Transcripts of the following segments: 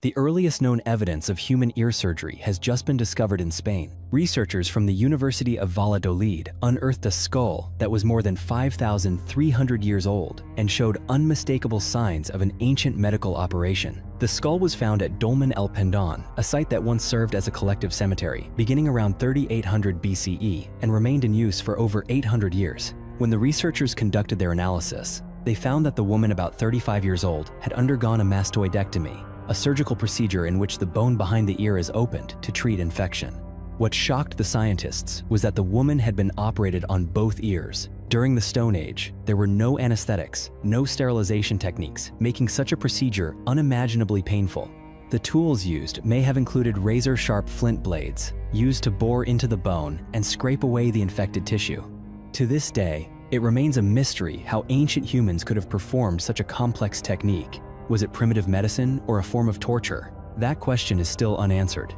The earliest known evidence of human ear surgery has just been discovered in Spain. Researchers from the University of Valladolid unearthed a skull that was more than 5,300 years old and showed unmistakable signs of an ancient medical operation. The skull was found at Dolmen el Pendon, a site that once served as a collective cemetery, beginning around 3800 BCE and remained in use for over 800 years. When the researchers conducted their analysis, they found that the woman about 35 years old had undergone a mastoidectomy, a surgical procedure in which the bone behind the ear is opened to treat infection. What shocked the scientists was that the woman had been operated on both ears. During the Stone Age, there were no anesthetics, no sterilization techniques, making such a procedure unimaginably painful. The tools used may have included razor-sharp flint blades, used to bore into the bone and scrape away the infected tissue. To this day, it remains a mystery how ancient humans could have performed such a complex technique. Was it primitive medicine or a form of torture? That question is still unanswered.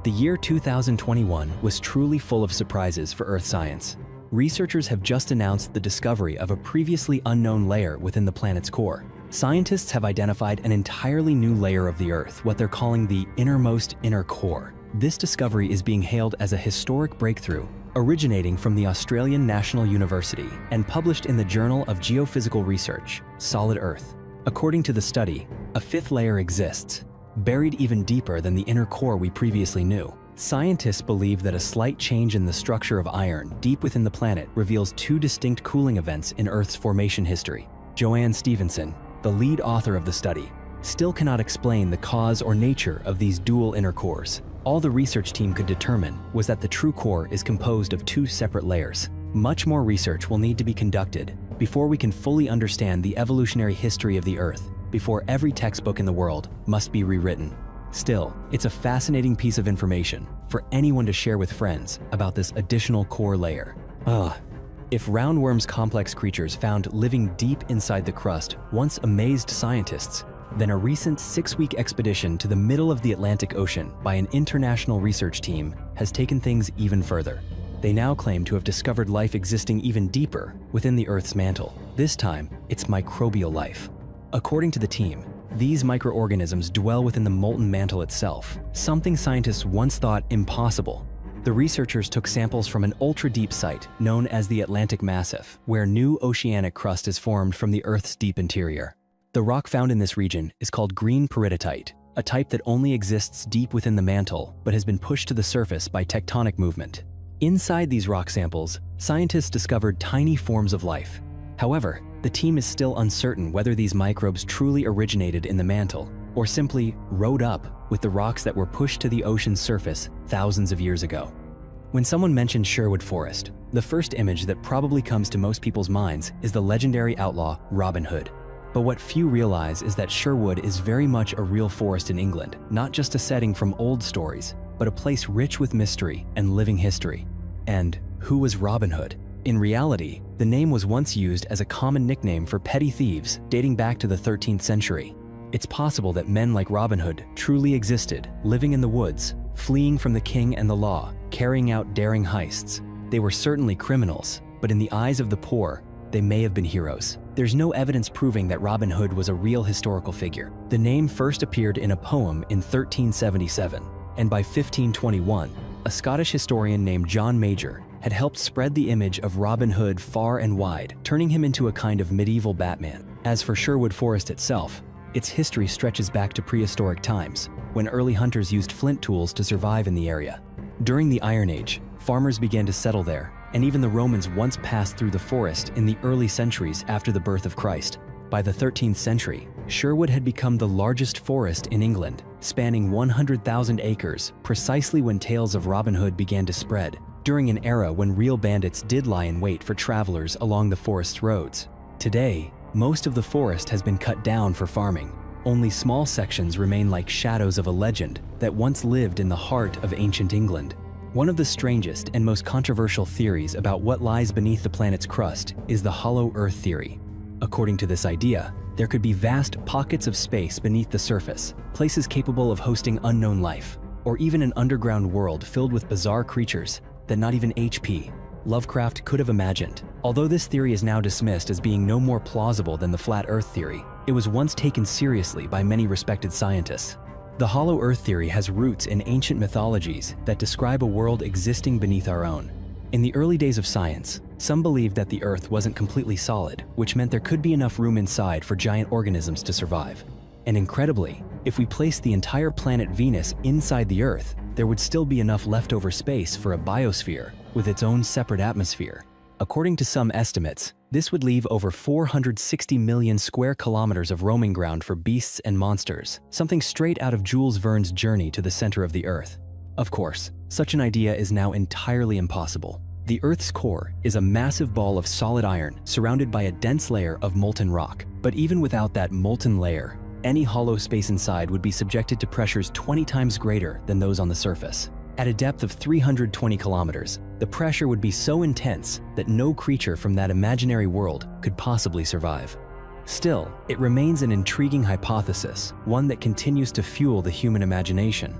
The year 2021 was truly full of surprises for Earth science. Researchers have just announced the discovery of a previously unknown layer within the planet's core. Scientists have identified an entirely new layer of the Earth, what they're calling the innermost inner core. This discovery is being hailed as a historic breakthrough, originating from the Australian National University and published in the Journal of Geophysical Research, Solid Earth. According to the study, a fifth layer exists, buried even deeper than the inner core we previously knew. Scientists believe that a slight change in the structure of iron deep within the planet reveals two distinct cooling events in Earth's formation history. Joanne Stevenson, the lead author of the study, still cannot explain the cause or nature of these dual inner cores. All the research team could determine was that the true core is composed of two separate layers. Much more research will need to be conducted before we can fully understand the evolutionary history of the Earth, before every textbook in the world must be rewritten. Still, it's a fascinating piece of information for anyone to share with friends about this additional core layer. If roundworms, complex creatures found living deep inside the crust once amazed scientists, then a recent 6-week expedition to the middle of the Atlantic Ocean by an international research team has taken things even further. They now claim to have discovered life existing even deeper within the Earth's mantle. This time, it's microbial life. According to the team, these microorganisms dwell within the molten mantle itself, something scientists once thought impossible. The researchers took samples from an ultra-deep site known as the Atlantic Massif, where new oceanic crust is formed from the Earth's deep interior. The rock found in this region is called green peridotite, a type that only exists deep within the mantle but has been pushed to the surface by tectonic movement. Inside these rock samples, scientists discovered tiny forms of life. However, the team is still uncertain whether these microbes truly originated in the mantle or simply rode up with the rocks that were pushed to the ocean's surface thousands of years ago. When someone mentions Sherwood Forest, the first image that probably comes to most people's minds is the legendary outlaw Robin Hood. But what few realize is that Sherwood is very much a real forest in England, not just a setting from old stories, but a place rich with mystery and living history. And who was Robin Hood? In reality, the name was once used as a common nickname for petty thieves dating back to the 13th century. It's possible that men like Robin Hood truly existed, living in the woods, fleeing from the king and the law, carrying out daring heists. They were certainly criminals, but in the eyes of the poor, they may have been heroes. There's no evidence proving that Robin Hood was a real historical figure. The name first appeared in a poem in 1377, and by 1521, a Scottish historian named John Major had helped spread the image of Robin Hood far and wide, turning him into a kind of medieval Batman. As for Sherwood Forest itself, its history stretches back to prehistoric times, when early hunters used flint tools to survive in the area. During the Iron Age, farmers began to settle there, and even the Romans once passed through the forest in the early centuries after the birth of Christ. By the 13th century, Sherwood had become the largest forest in England, spanning 100,000 acres, precisely when tales of Robin Hood began to spread, during an era when real bandits did lie in wait for travelers along the forest's roads. Today, most of the forest has been cut down for farming. Only small sections remain like shadows of a legend that once lived in the heart of ancient England. One of the strangest and most controversial theories about what lies beneath the planet's crust is the hollow Earth theory. According to this idea, there could be vast pockets of space beneath the surface, places capable of hosting unknown life, or even an underground world filled with bizarre creatures that not even H.P. Lovecraft could have imagined. Although this theory is now dismissed as being no more plausible than the flat Earth theory, it was once taken seriously by many respected scientists. The hollow Earth theory has roots in ancient mythologies that describe a world existing beneath our own. In the early days of science, some believed that the Earth wasn't completely solid, which meant there could be enough room inside for giant organisms to survive. And incredibly, if we placed the entire planet Venus inside the Earth, there would still be enough leftover space for a biosphere with its own separate atmosphere. According to some estimates, this would leave over 460 million square kilometers of roaming ground for beasts and monsters, something straight out of Jules Verne's Journey to the Center of the Earth. Of course, such an idea is now entirely impossible. The Earth's core is a massive ball of solid iron surrounded by a dense layer of molten rock. But even without that molten layer, any hollow space inside would be subjected to pressures 20 times greater than those on the surface. At a depth of 320 kilometers, the pressure would be so intense that no creature from that imaginary world could possibly survive. Still, it remains an intriguing hypothesis, one that continues to fuel the human imagination.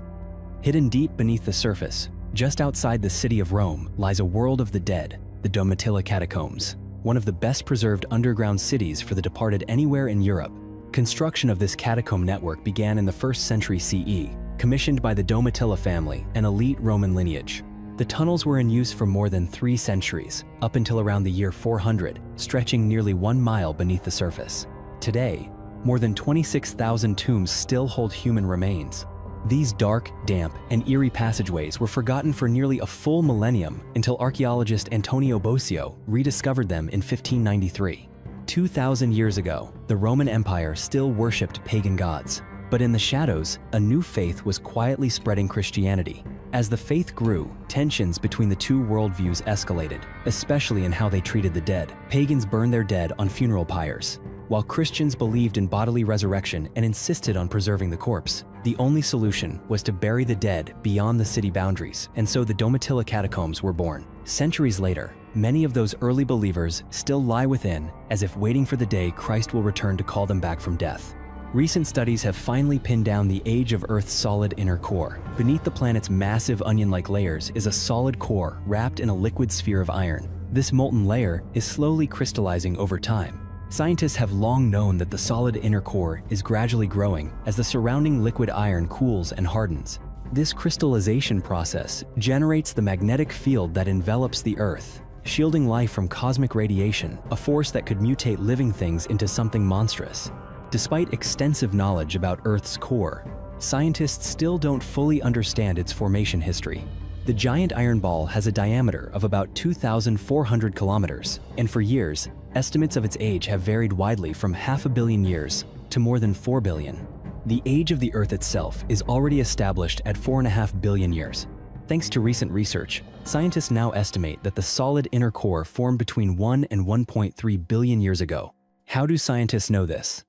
Hidden deep beneath the surface, just outside the city of Rome, lies a world of the dead, the Domitilla Catacombs, one of the best preserved underground cities for the departed anywhere in Europe. Construction of this catacomb network began in the 1st century CE, commissioned by the Domitilla family, an elite Roman lineage. The tunnels were in use for more than 3 centuries, up until around the year 400, stretching nearly 1 mile beneath the surface. Today, more than 26,000 tombs still hold human remains. These dark, damp, and eerie passageways were forgotten for nearly a full millennium until archaeologist Antonio Bosio rediscovered them in 1593. 2,000 years ago, the Roman Empire still worshipped pagan gods. But in the shadows, a new faith was quietly spreading Christianity. As the faith grew, tensions between the two worldviews escalated, especially in how they treated the dead. Pagans burned their dead on funeral pyres, while Christians believed in bodily resurrection and insisted on preserving the corpse. The only solution was to bury the dead beyond the city boundaries, and so the Domitilla Catacombs were born. Centuries later, many of those early believers still lie within, as if waiting for the day Christ will return to call them back from death. Recent studies have finally pinned down the age of Earth's solid inner core. Beneath the planet's massive onion-like layers is a solid core wrapped in a liquid sphere of iron. This molten layer is slowly crystallizing over time. Scientists have long known that the solid inner core is gradually growing as the surrounding liquid iron cools and hardens. This crystallization process generates the magnetic field that envelops the Earth, shielding life from cosmic radiation, a force that could mutate living things into something monstrous. Despite extensive knowledge about Earth's core, scientists still don't fully understand its formation history. The giant iron ball has a diameter of about 2,400 kilometers, and for years, estimates of its age have varied widely from 500 million years to more than 4 billion. The age of the Earth itself is already established at 4.5 billion years. Thanks to recent research, scientists now estimate that the solid inner core formed between 1 and 1.3 billion years ago. How do scientists know this?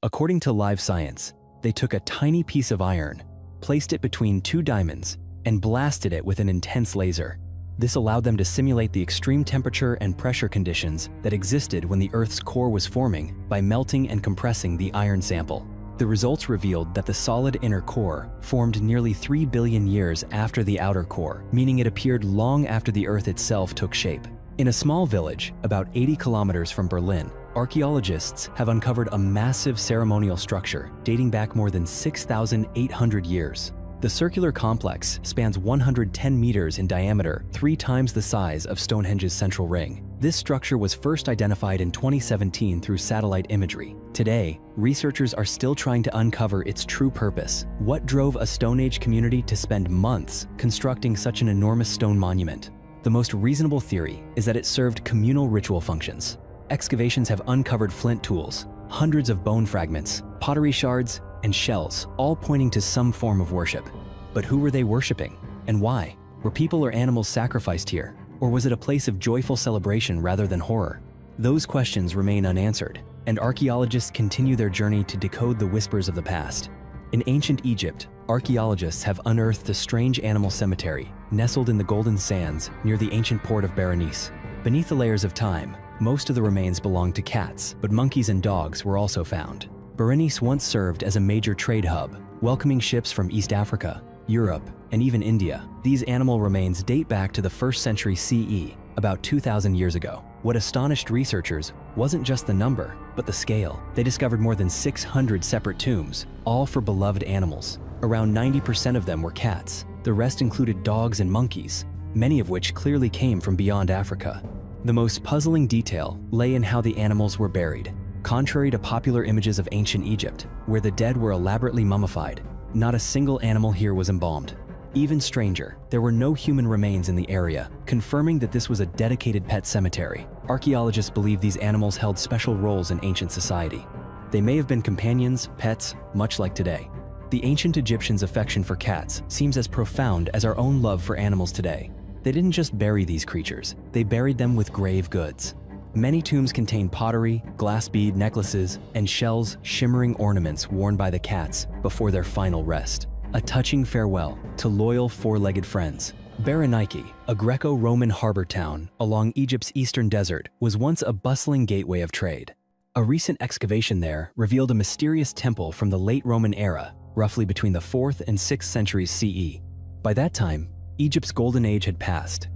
According to Live Science, they took a tiny piece of iron, placed it between 2 diamonds, and blasted it with an intense laser. This allowed them to simulate the extreme temperature and pressure conditions that existed when the Earth's core was forming by melting and compressing the iron sample. The results revealed that the solid inner core formed nearly 3 billion years after the outer core, meaning it appeared long after the Earth itself took shape. In a small village, about 80 kilometers from Berlin, archaeologists have uncovered a massive ceremonial structure dating back more than 6,800 years. The circular complex spans 110 meters in diameter, 3 times the size of Stonehenge's central ring. This structure was first identified in 2017 through satellite imagery. Today, researchers are still trying to uncover its true purpose. What drove a Stone Age community to spend months constructing such an enormous stone monument? The most reasonable theory is that it served communal ritual functions. Excavations have uncovered flint tools, hundreds of bone fragments, pottery shards, and shells, all pointing to some form of worship. But who were they worshiping, and why? Were people or animals sacrificed here, or was it a place of joyful celebration rather than horror? Those questions remain unanswered, and archaeologists continue their journey to decode the whispers of the past. In ancient Egypt, archaeologists have unearthed a strange animal cemetery nestled in the golden sands near the ancient port of Berenice. Beneath the layers of time, most of the remains belonged to cats, but monkeys and dogs were also found. Berenice once served as a major trade hub, welcoming ships from East Africa, Europe, and even India. These animal remains date back to the 1st century CE, about 2,000 years ago. What astonished researchers wasn't just the number, but the scale. They discovered more than 600 separate tombs, all for beloved animals. Around 90% of them were cats. The rest included dogs and monkeys, many of which clearly came from beyond Africa. The most puzzling detail lay in how the animals were buried. Contrary to popular images of ancient Egypt, where the dead were elaborately mummified, not a single animal here was embalmed. Even stranger, there were no human remains in the area, confirming that this was a dedicated pet cemetery. Archaeologists believe these animals held special roles in ancient society. They may have been companions, pets, much like today. The ancient Egyptians' affection for cats seems as profound as our own love for animals today. They didn't just bury these creatures, they buried them with grave goods. Many tombs contain pottery, glass bead necklaces, and shells shimmering ornaments worn by the cats before their final rest. A touching farewell to loyal four-legged friends. Berenike, a Greco-Roman harbor town along Egypt's eastern desert, was once a bustling gateway of trade. A recent excavation there revealed a mysterious temple from the late Roman era, roughly between the 4th and 6th centuries CE. By that time, Egypt's golden age had passed.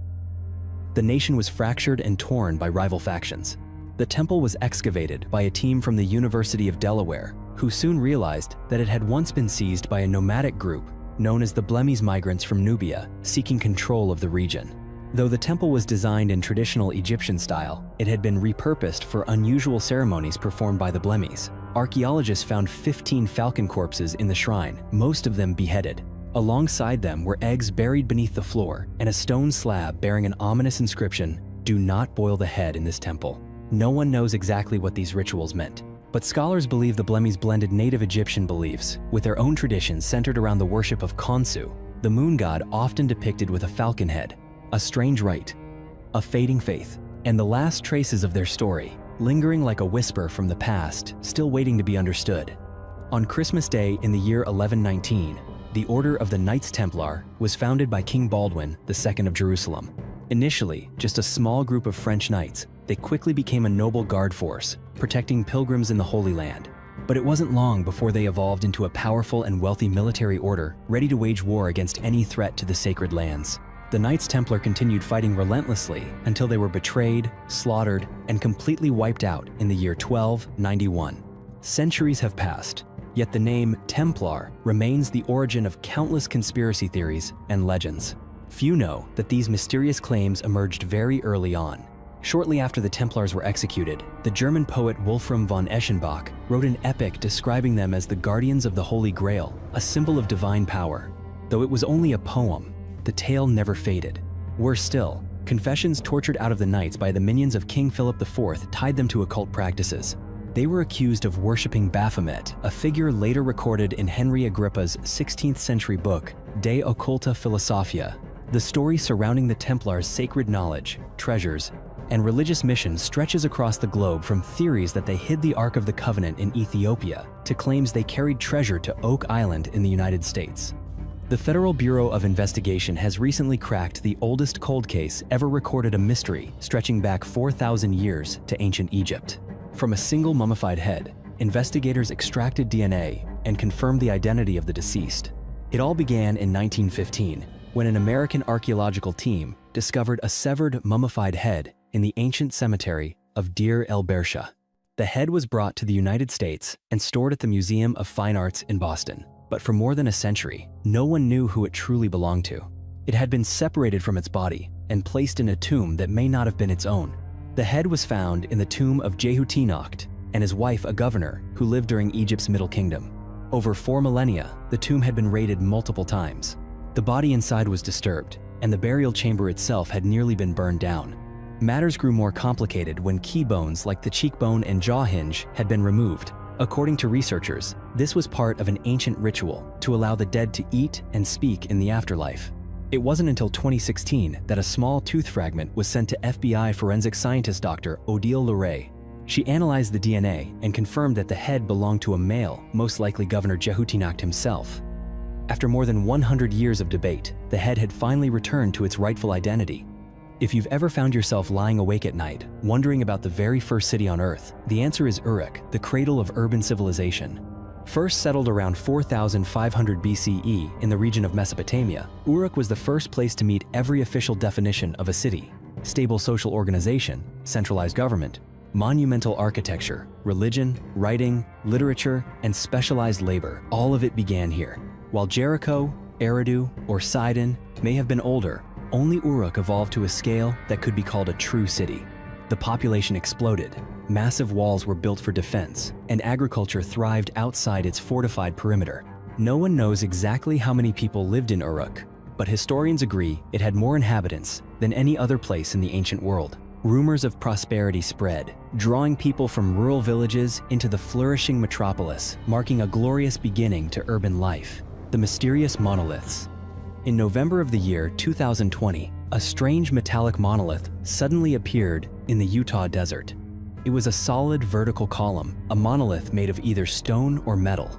The nation was fractured and torn by rival factions. The temple was excavated by a team from the University of Delaware, who soon realized that it had once been seized by a nomadic group known as the Blemmyes migrants from Nubia, seeking control of the region. Though the temple was designed in traditional Egyptian style, it had been repurposed for unusual ceremonies performed by the Blemmyes. Archaeologists found 15 falcon corpses in the shrine, most of them beheaded. Alongside them were eggs buried beneath the floor and a stone slab bearing an ominous inscription, "Do not boil the head in this temple." No one knows exactly what these rituals meant, but scholars believe the Blemmyes blended native Egyptian beliefs with their own traditions centered around the worship of Khonsu, the moon god often depicted with a falcon head. A strange rite, a fading faith, and the last traces of their story, lingering like a whisper from the past, still waiting to be understood. On Christmas Day in the year 1119, the Order of the Knights Templar was founded by King Baldwin II of Jerusalem. Initially, just a small group of French knights, they quickly became a noble guard force, protecting pilgrims in the Holy Land. But it wasn't long before they evolved into a powerful and wealthy military order, ready to wage war against any threat to the sacred lands. The Knights Templar continued fighting relentlessly until they were betrayed, slaughtered, and completely wiped out in the year 1291. Centuries have passed, yet the name Templar remains the origin of countless conspiracy theories and legends. Few know that these mysterious claims emerged very early on. Shortly after the Templars were executed, the German poet Wolfram von Eschenbach wrote an epic describing them as the guardians of the Holy Grail, a symbol of divine power. Though it was only a poem, the tale never faded. Worse still, confessions tortured out of the knights by the minions of King Philip IV tied them to occult practices. They were accused of worshipping Baphomet, a figure later recorded in Henry Agrippa's 16th century book, De Occulta Philosophia. The story surrounding the Templars' sacred knowledge, treasures, and religious mission stretches across the globe, from theories that they hid the Ark of the Covenant in Ethiopia to claims they carried treasure to Oak Island in the United States. The Federal Bureau of Investigation has recently cracked the oldest cold case ever recorded, a mystery stretching back 4,000 years to ancient Egypt. From a single mummified head, investigators extracted DNA and confirmed the identity of the deceased. It all began in 1915, when an American archaeological team discovered a severed mummified head in the ancient cemetery of Deir el-Bersha. The head was brought to the United States and stored at the Museum of Fine Arts in Boston. But for more than a century, no one knew who it truly belonged to. It had been separated from its body and placed in a tomb that may not have been its own. The head was found in the tomb of Jehutinakht and his wife, a governor who lived during Egypt's Middle Kingdom. Over 4 millennia, the tomb had been raided multiple times. The body inside was disturbed, and the burial chamber itself had nearly been burned down. Matters grew more complicated when key bones like the cheekbone and jaw hinge had been removed. According to researchers, this was part of an ancient ritual to allow the dead to eat and speak in the afterlife. It wasn't until 2016 that a small tooth fragment was sent to FBI forensic scientist Dr. Odile Leray. She analyzed the DNA and confirmed that the head belonged to a male, most likely Governor Jehutinakht himself. After more than 100 years of debate, the head had finally returned to its rightful identity. If you've ever found yourself lying awake at night, wondering about the very first city on Earth, the answer is Uruk, the cradle of urban civilization. First settled around 4,500 BCE in the region of Mesopotamia, Uruk was the first place to meet every official definition of a city: stable social organization, centralized government, monumental architecture, religion, writing, literature, and specialized labor. All of it began here. While Jericho, Eridu, or Sidon may have been older, only Uruk evolved to a scale that could be called a true city. The population exploded, massive walls were built for defense, and agriculture thrived outside its fortified perimeter. No one knows exactly how many people lived in Uruk, but historians agree it had more inhabitants than any other place in the ancient world. Rumors of prosperity spread, drawing people from rural villages into the flourishing metropolis, marking a glorious beginning to urban life. The mysterious monoliths. In November of the year 2020, a strange metallic monolith suddenly appeared in the Utah desert. It was a solid vertical column, a monolith made of either stone or metal.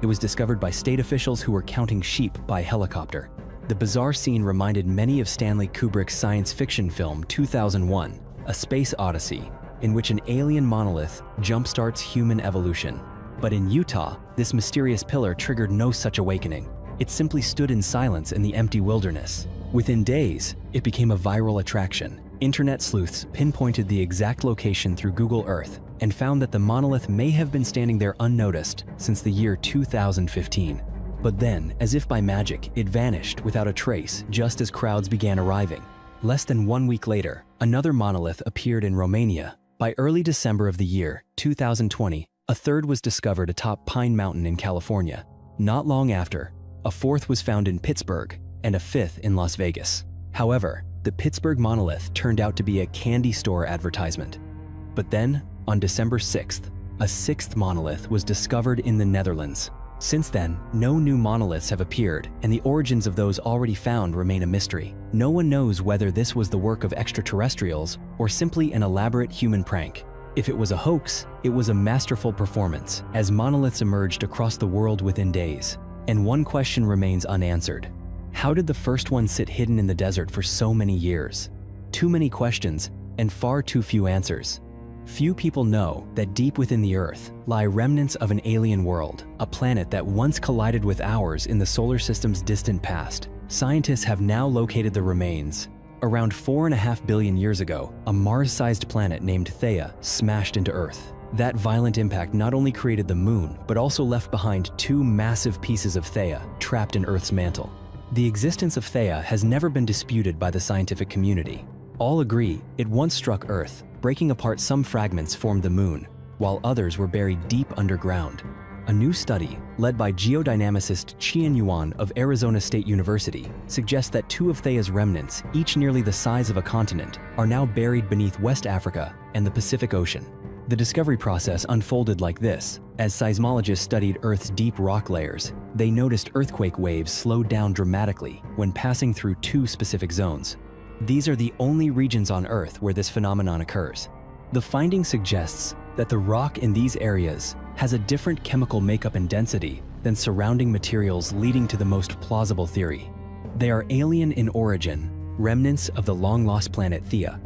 It was discovered by state officials who were counting sheep by helicopter. The bizarre scene reminded many of Stanley Kubrick's science fiction film 2001, A Space Odyssey, in which an alien monolith jumpstarts human evolution. But in Utah, this mysterious pillar triggered no such awakening. It simply stood in silence in the empty wilderness. Within days, it became a viral attraction. Internet sleuths pinpointed the exact location through Google Earth and found that the monolith may have been standing there unnoticed since the year 2015. But then, as if by magic, it vanished without a trace just as crowds began arriving. Less than 1 week later, another monolith appeared in Romania. By early December of the year 2020, a third was discovered atop Pine Mountain in California. Not long after, a fourth was found in Pittsburgh and a fifth in Las Vegas. However, the Pittsburgh monolith turned out to be a candy store advertisement. But then, on December 6th, a sixth monolith was discovered in the Netherlands. Since then, no new monoliths have appeared, and the origins of those already found remain a mystery. No one knows whether this was the work of extraterrestrials or simply an elaborate human prank. If it was a hoax, it was a masterful performance, as monoliths emerged across the world within days. And one question remains unanswered. How did the first one sit hidden in the desert for so many years? Too many questions and far too few answers. Few people know that deep within the Earth lie remnants of an alien world, a planet that once collided with ours in the solar system's distant past. Scientists have now located the remains. Around 4.5 billion years ago, a Mars-sized planet named Theia smashed into Earth. That violent impact not only created the moon, but also left behind two massive pieces of Theia trapped in Earth's mantle. The existence of Theia has never been disputed by the scientific community. All agree it once struck Earth. Breaking apart, some fragments formed the moon, while others were buried deep underground. A new study, led by geodynamicist Qian Yuan of Arizona State University, suggests that two of Theia's remnants, each nearly the size of a continent, are now buried beneath West Africa and the Pacific Ocean. The discovery process unfolded like this. As seismologists studied Earth's deep rock layers, they noticed earthquake waves slowed down dramatically when passing through two specific zones. These are the only regions on Earth where this phenomenon occurs. The finding suggests that the rock in these areas has a different chemical makeup and density than surrounding materials, leading to the most plausible theory. They are alien in origin, remnants of the long-lost planet Theia.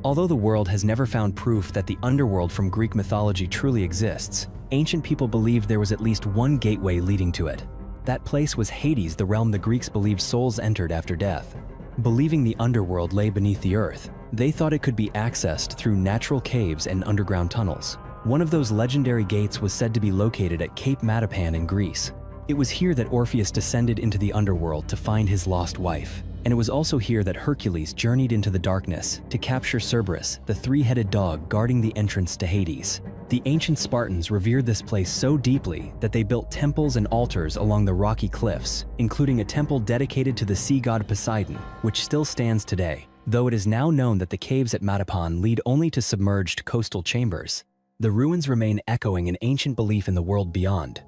Although the world has never found proof that the underworld from Greek mythology truly exists, ancient people believed there was at least one gateway leading to it. That place was Hades, the realm the Greeks believed souls entered after death. Believing the underworld lay beneath the earth, they thought it could be accessed through natural caves and underground tunnels. One of those legendary gates was said to be located at Cape Matapan in Greece. It was here that Orpheus descended into the underworld to find his lost wife. And it was also here that Hercules journeyed into the darkness to capture Cerberus, the three-headed dog guarding the entrance to Hades. The ancient Spartans revered this place so deeply that they built temples and altars along the rocky cliffs, including a temple dedicated to the sea god Poseidon, which still stands today. Though it is now known that the caves at Matapan lead only to submerged coastal chambers, the ruins remain echoing an ancient belief in the world beyond.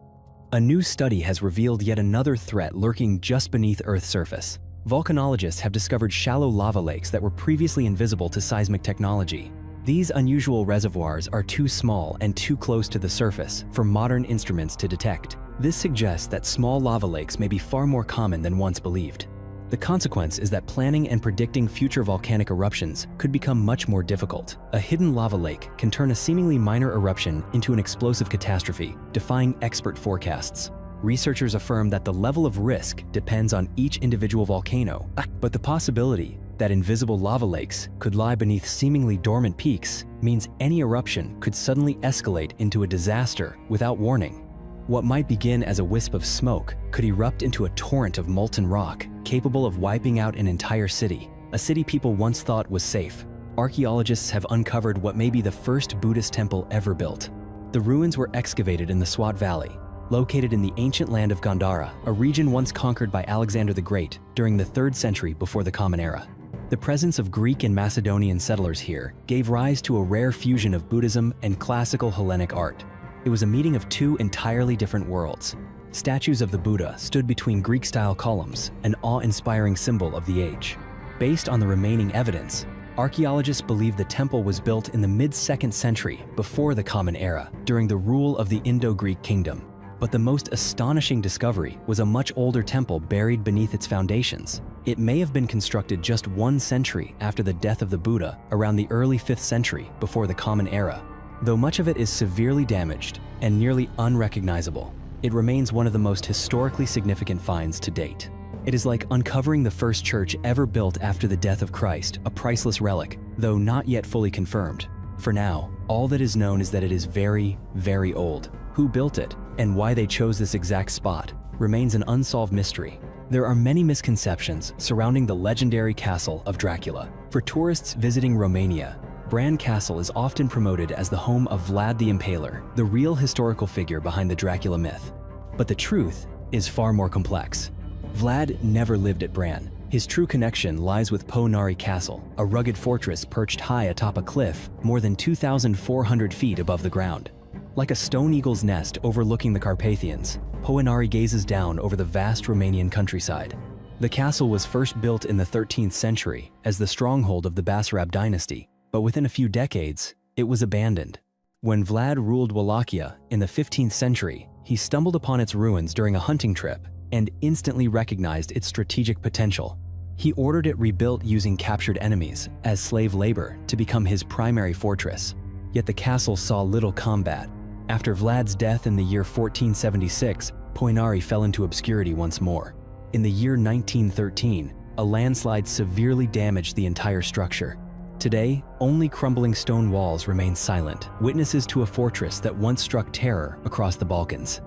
A new study has revealed yet another threat lurking just beneath Earth's surface. Volcanologists have discovered shallow lava lakes that were previously invisible to seismic technology. These unusual reservoirs are too small and too close to the surface for modern instruments to detect. This suggests that small lava lakes may be far more common than once believed. The consequence is that planning and predicting future volcanic eruptions could become much more difficult. A hidden lava lake can turn a seemingly minor eruption into an explosive catastrophe, defying expert forecasts. Researchers affirm that the level of risk depends on each individual volcano, but the possibility that invisible lava lakes could lie beneath seemingly dormant peaks means any eruption could suddenly escalate into a disaster without warning. What might begin as a wisp of smoke could erupt into a torrent of molten rock, capable of wiping out an entire city, a city people once thought was safe. Archaeologists have uncovered what may be the first Buddhist temple ever built. The ruins were excavated in the Swat Valley, located in the ancient land of Gandhara, a region once conquered by Alexander the Great during the 3rd century before the Common Era. The presence of Greek and Macedonian settlers here gave rise to a rare fusion of Buddhism and classical Hellenic art. It was a meeting of two entirely different worlds. Statues of the Buddha stood between Greek-style columns, an awe-inspiring symbol of the age. Based on the remaining evidence, archaeologists believe the temple was built in the mid-2nd century before the Common Era, during the rule of the Indo-Greek kingdom. But the most astonishing discovery was a much older temple buried beneath its foundations. It may have been constructed just 1 century after the death of the Buddha, around the early 5th century before the Common Era. Though much of it is severely damaged and nearly unrecognizable, it remains one of the most historically significant finds to date. It is like uncovering the first church ever built after the death of Christ, a priceless relic, though not yet fully confirmed. For now, all that is known is that it is very, very old. Who built it, and why they chose this exact spot, remains an unsolved mystery. There are many misconceptions surrounding the legendary castle of Dracula. For tourists visiting Romania, Bran Castle is often promoted as the home of Vlad the Impaler, the real historical figure behind the Dracula myth. But the truth is far more complex. Vlad never lived at Bran. His true connection lies with Poenari Castle, a rugged fortress perched high atop a cliff more than 2,400 feet above the ground. Like a stone eagle's nest overlooking the Carpathians, Poenari gazes down over the vast Romanian countryside. The castle was first built in the 13th century as the stronghold of the Basarab dynasty, but within a few decades, it was abandoned. When Vlad ruled Wallachia in the 15th century, he stumbled upon its ruins during a hunting trip and instantly recognized its strategic potential. He ordered it rebuilt using captured enemies as slave labor to become his primary fortress. Yet the castle saw little combat. After Vlad's death in the year 1476, Poenari fell into obscurity once more. In the year 1913, a landslide severely damaged the entire structure. Today, only crumbling stone walls remain silent, witnesses to a fortress that once struck terror across the Balkans.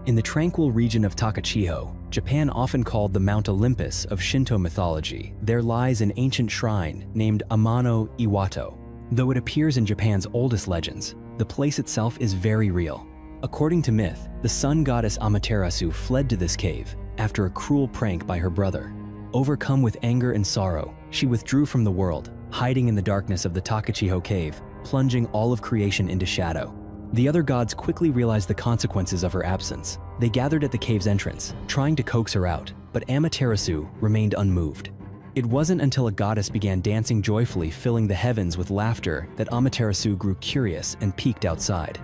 In the tranquil region of Takachiho, Japan often called the Mount Olympus of Shinto mythology, there lies an ancient shrine named Amano Iwato. Though it appears in Japan's oldest legends, the place itself is very real. According to myth, the sun goddess Amaterasu fled to this cave after a cruel prank by her brother. Overcome with anger and sorrow, she withdrew from the world, hiding in the darkness of the Takachiho cave, plunging all of creation into shadow. The other gods quickly realized the consequences of her absence. They gathered at the cave's entrance, trying to coax her out, but Amaterasu remained unmoved. It wasn't until a goddess began dancing joyfully, filling the heavens with laughter, that Amaterasu grew curious and peeked outside.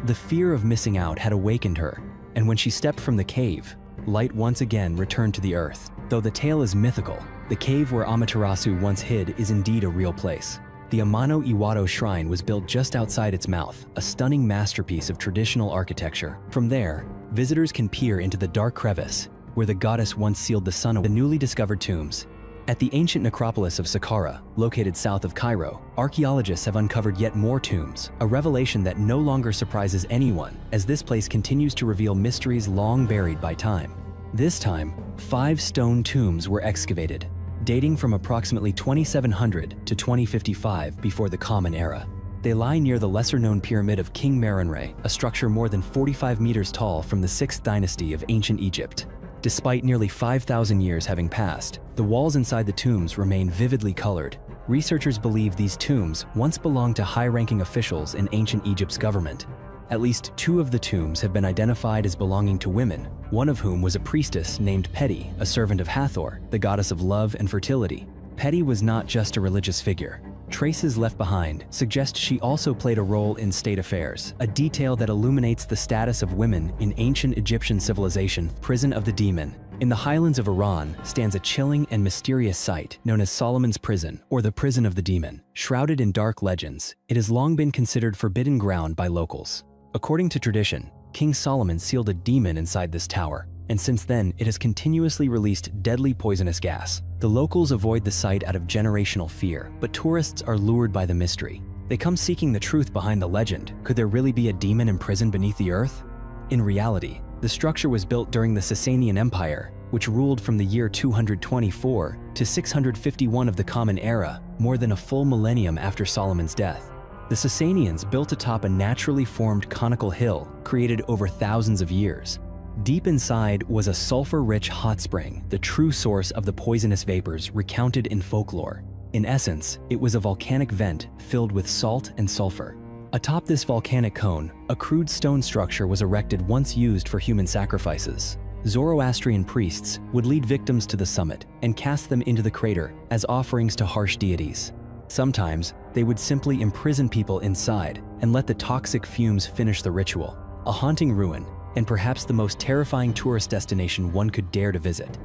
The fear of missing out had awakened her, and when she stepped from the cave, light once again returned to the earth. Though the tale is mythical, the cave where Amaterasu once hid is indeed a real place. The Amano Iwato shrine was built just outside its mouth, a stunning masterpiece of traditional architecture. From there, visitors can peer into the dark crevice, where the goddess once sealed the sun away. The newly discovered tombs. At the ancient necropolis of Saqqara, located south of Cairo, archaeologists have uncovered yet more tombs, a revelation that no longer surprises anyone, as this place continues to reveal mysteries long buried by time. This time, 5 stone tombs were excavated, dating from approximately 2700 to 2055 before the Common Era. They lie near the lesser-known pyramid of King Merenre, a structure more than 45 meters tall from the 6th dynasty of ancient Egypt. Despite nearly 5,000 years having passed, the walls inside the tombs remain vividly colored. Researchers believe these tombs once belonged to high-ranking officials in ancient Egypt's government. At least 2 of the tombs have been identified as belonging to women, one of whom was a priestess named Peti, a servant of Hathor, the goddess of love and fertility. Peti was not just a religious figure. Traces left behind suggest she also played a role in state affairs, a detail that illuminates the status of women in ancient Egyptian civilization. Prison of the Demon. In the highlands of Iran stands a chilling and mysterious site known as Solomon's Prison, or the Prison of the Demon. Shrouded in dark legends, it has long been considered forbidden ground by locals. According to tradition, King Solomon sealed a demon inside this tower, and since then it has continuously released deadly poisonous gas. The locals avoid the site out of generational fear, but tourists are lured by the mystery. They come seeking the truth behind the legend. Could there really be a demon imprisoned beneath the earth? In reality, the structure was built during the Sasanian Empire, which ruled from the year 224 to 651 of the Common Era, more than a full millennium after Solomon's death. The Sasanians built atop a naturally formed conical hill created over thousands of years. Deep inside was a sulfur-rich hot spring, the true source of the poisonous vapors recounted in folklore. In essence, it was a volcanic vent filled with salt and sulfur. Atop this volcanic cone, a crude stone structure was erected once used for human sacrifices. Zoroastrian priests would lead victims to the summit and cast them into the crater as offerings to harsh deities. Sometimes, they would simply imprison people inside and let the toxic fumes finish the ritual. A haunting ruin, and perhaps the most terrifying tourist destination one could dare to visit.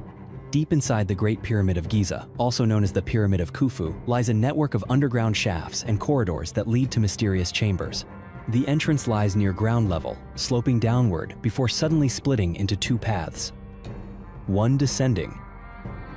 Deep inside the Great Pyramid of Giza, also known as the Pyramid of Khufu, lies a network of underground shafts and corridors that lead to mysterious chambers. The entrance lies near ground level, sloping downward before suddenly splitting into two paths. One descending,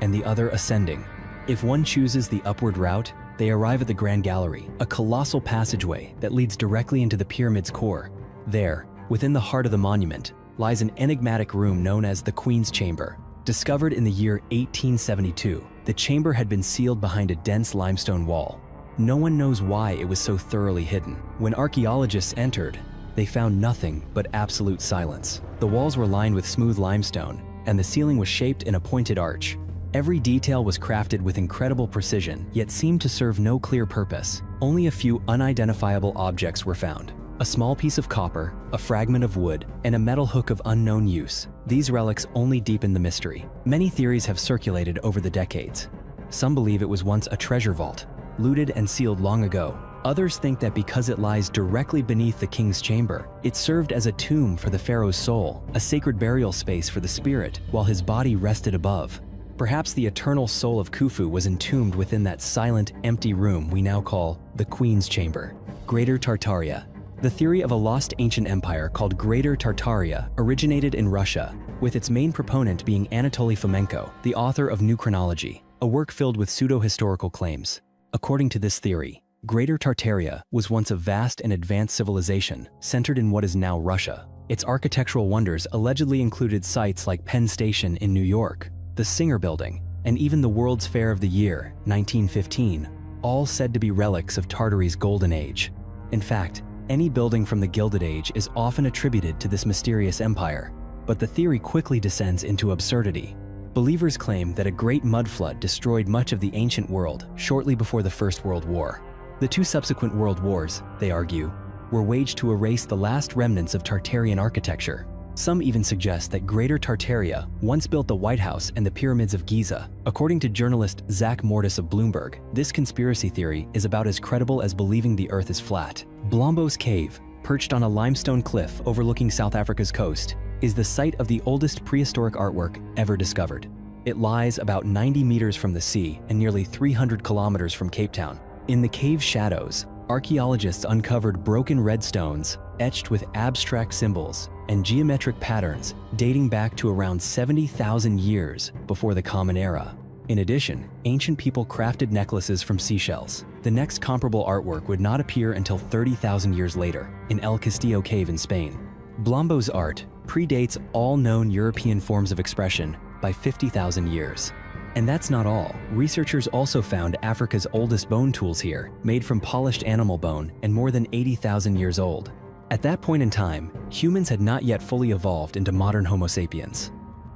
and the other ascending. If one chooses the upward route, they arrive at the Grand Gallery, a colossal passageway that leads directly into the pyramid's core. There, within the heart of the monument, lies an enigmatic room known as the Queen's Chamber. Discovered in the year 1872, the chamber had been sealed behind a dense limestone wall. No one knows why it was so thoroughly hidden. When archaeologists entered, they found nothing but absolute silence. The walls were lined with smooth limestone, and the ceiling was shaped in a pointed arch. Every detail was crafted with incredible precision, yet seemed to serve no clear purpose. Only a few unidentifiable objects were found. A small piece of copper, a fragment of wood, and a metal hook of unknown use. These relics only deepen the mystery. Many theories have circulated over the decades. Some believe it was once a treasure vault, looted and sealed long ago. Others think that because it lies directly beneath the king's chamber, it served as a tomb for the pharaoh's soul, a sacred burial space for the spirit, while his body rested above. Perhaps the eternal soul of Khufu was entombed within that silent, empty room we now call the Queen's Chamber. Greater Tartaria. The theory of a lost ancient empire called Greater Tartaria originated in Russia, with its main proponent being Anatoly Fomenko, the author of New Chronology, a work filled with pseudo-historical claims. According to this theory, Greater Tartaria was once a vast and advanced civilization centered in what is now Russia. Its architectural wonders allegedly included sites like Penn Station in New York, the Singer Building, and even the World's Fair of the Year, 1915, all said to be relics of Tartary's golden age. In fact, any building from the Gilded Age is often attributed to this mysterious empire, but the theory quickly descends into absurdity. Believers claim that a great mud flood destroyed much of the ancient world shortly before the First World War. The two subsequent world wars, they argue, were waged to erase the last remnants of Tartarian architecture. Some even suggest that Greater Tartaria once built the White House and the pyramids of Giza. According to journalist Zach Mortis of Bloomberg, this conspiracy theory is about as credible as believing the Earth is flat. Blombos Cave, perched on a limestone cliff overlooking South Africa's coast, is the site of the oldest prehistoric artwork ever discovered. It lies about 90 meters from the sea and nearly 300 kilometers from Cape Town. In the cave's shadows, archaeologists uncovered broken red stones etched with abstract symbols and geometric patterns dating back to around 70,000 years before the Common Era. In addition, ancient people crafted necklaces from seashells. The next comparable artwork would not appear until 30,000 years later, in El Castillo Cave in Spain. Blombo's art predates all known European forms of expression by 50,000 years. And that's not all. Researchers also found Africa's oldest bone tools here, made from polished animal bone and more than 80,000 years old. At that point in time, humans had not yet fully evolved into modern Homo sapiens.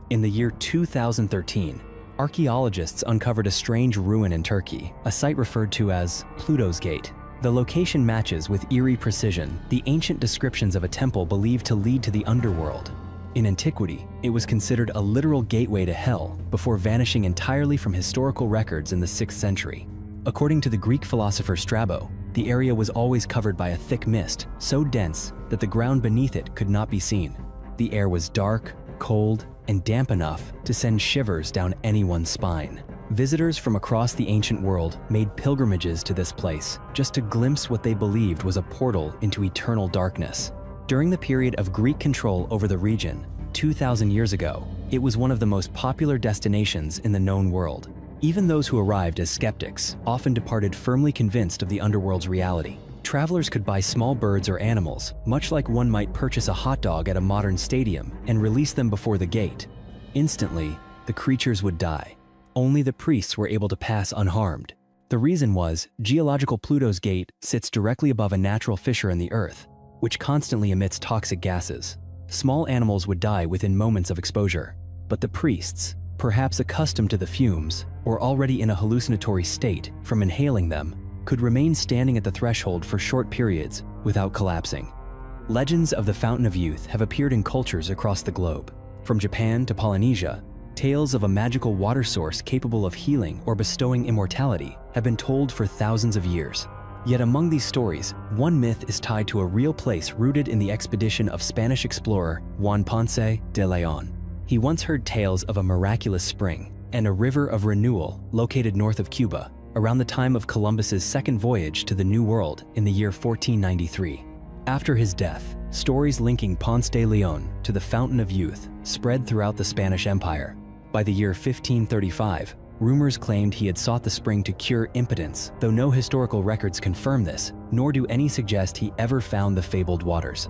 In the year 2013, archaeologists uncovered a strange ruin in Turkey, a site referred to as Pluto's Gate. The location matches with eerie precision the ancient descriptions of a temple believed to lead to the underworld. In antiquity, it was considered a literal gateway to hell before vanishing entirely from historical records in the 6th century. According to the Greek philosopher Strabo, the area was always covered by a thick mist, so dense that the ground beneath it could not be seen. The air was dark, cold, and damp enough to send shivers down anyone's spine. Visitors from across the ancient world made pilgrimages to this place just to glimpse what they believed was a portal into eternal darkness. During the period of Greek control over the region, 2,000 years ago, it was one of the most popular destinations in the known world. Even those who arrived as skeptics often departed firmly convinced of the underworld's reality. Travelers could buy small birds or animals, much like one might purchase a hot dog at a modern stadium, and release them before the gate. Instantly, the creatures would die. Only the priests were able to pass unharmed. The reason was, geological Pluto's gate sits directly above a natural fissure in the earth, which constantly emits toxic gases. Small animals would die within moments of exposure, but the priests, perhaps accustomed to the fumes or already in a hallucinatory state from inhaling them, could remain standing at the threshold for short periods without collapsing. Legends of the Fountain of Youth have appeared in cultures across the globe. From Japan to Polynesia, tales of a magical water source capable of healing or bestowing immortality have been told for thousands of years. Yet among these stories, one myth is tied to a real place rooted in the expedition of Spanish explorer Juan Ponce de León. He once heard tales of a miraculous spring and a river of renewal located north of Cuba, around the time of Columbus's second voyage to the New World in the year 1493. After his death, stories linking Ponce de León to the Fountain of Youth spread throughout the Spanish Empire. By the year 1535, rumors claimed he had sought the spring to cure impotence, though no historical records confirm this, nor do any suggest he ever found the fabled waters.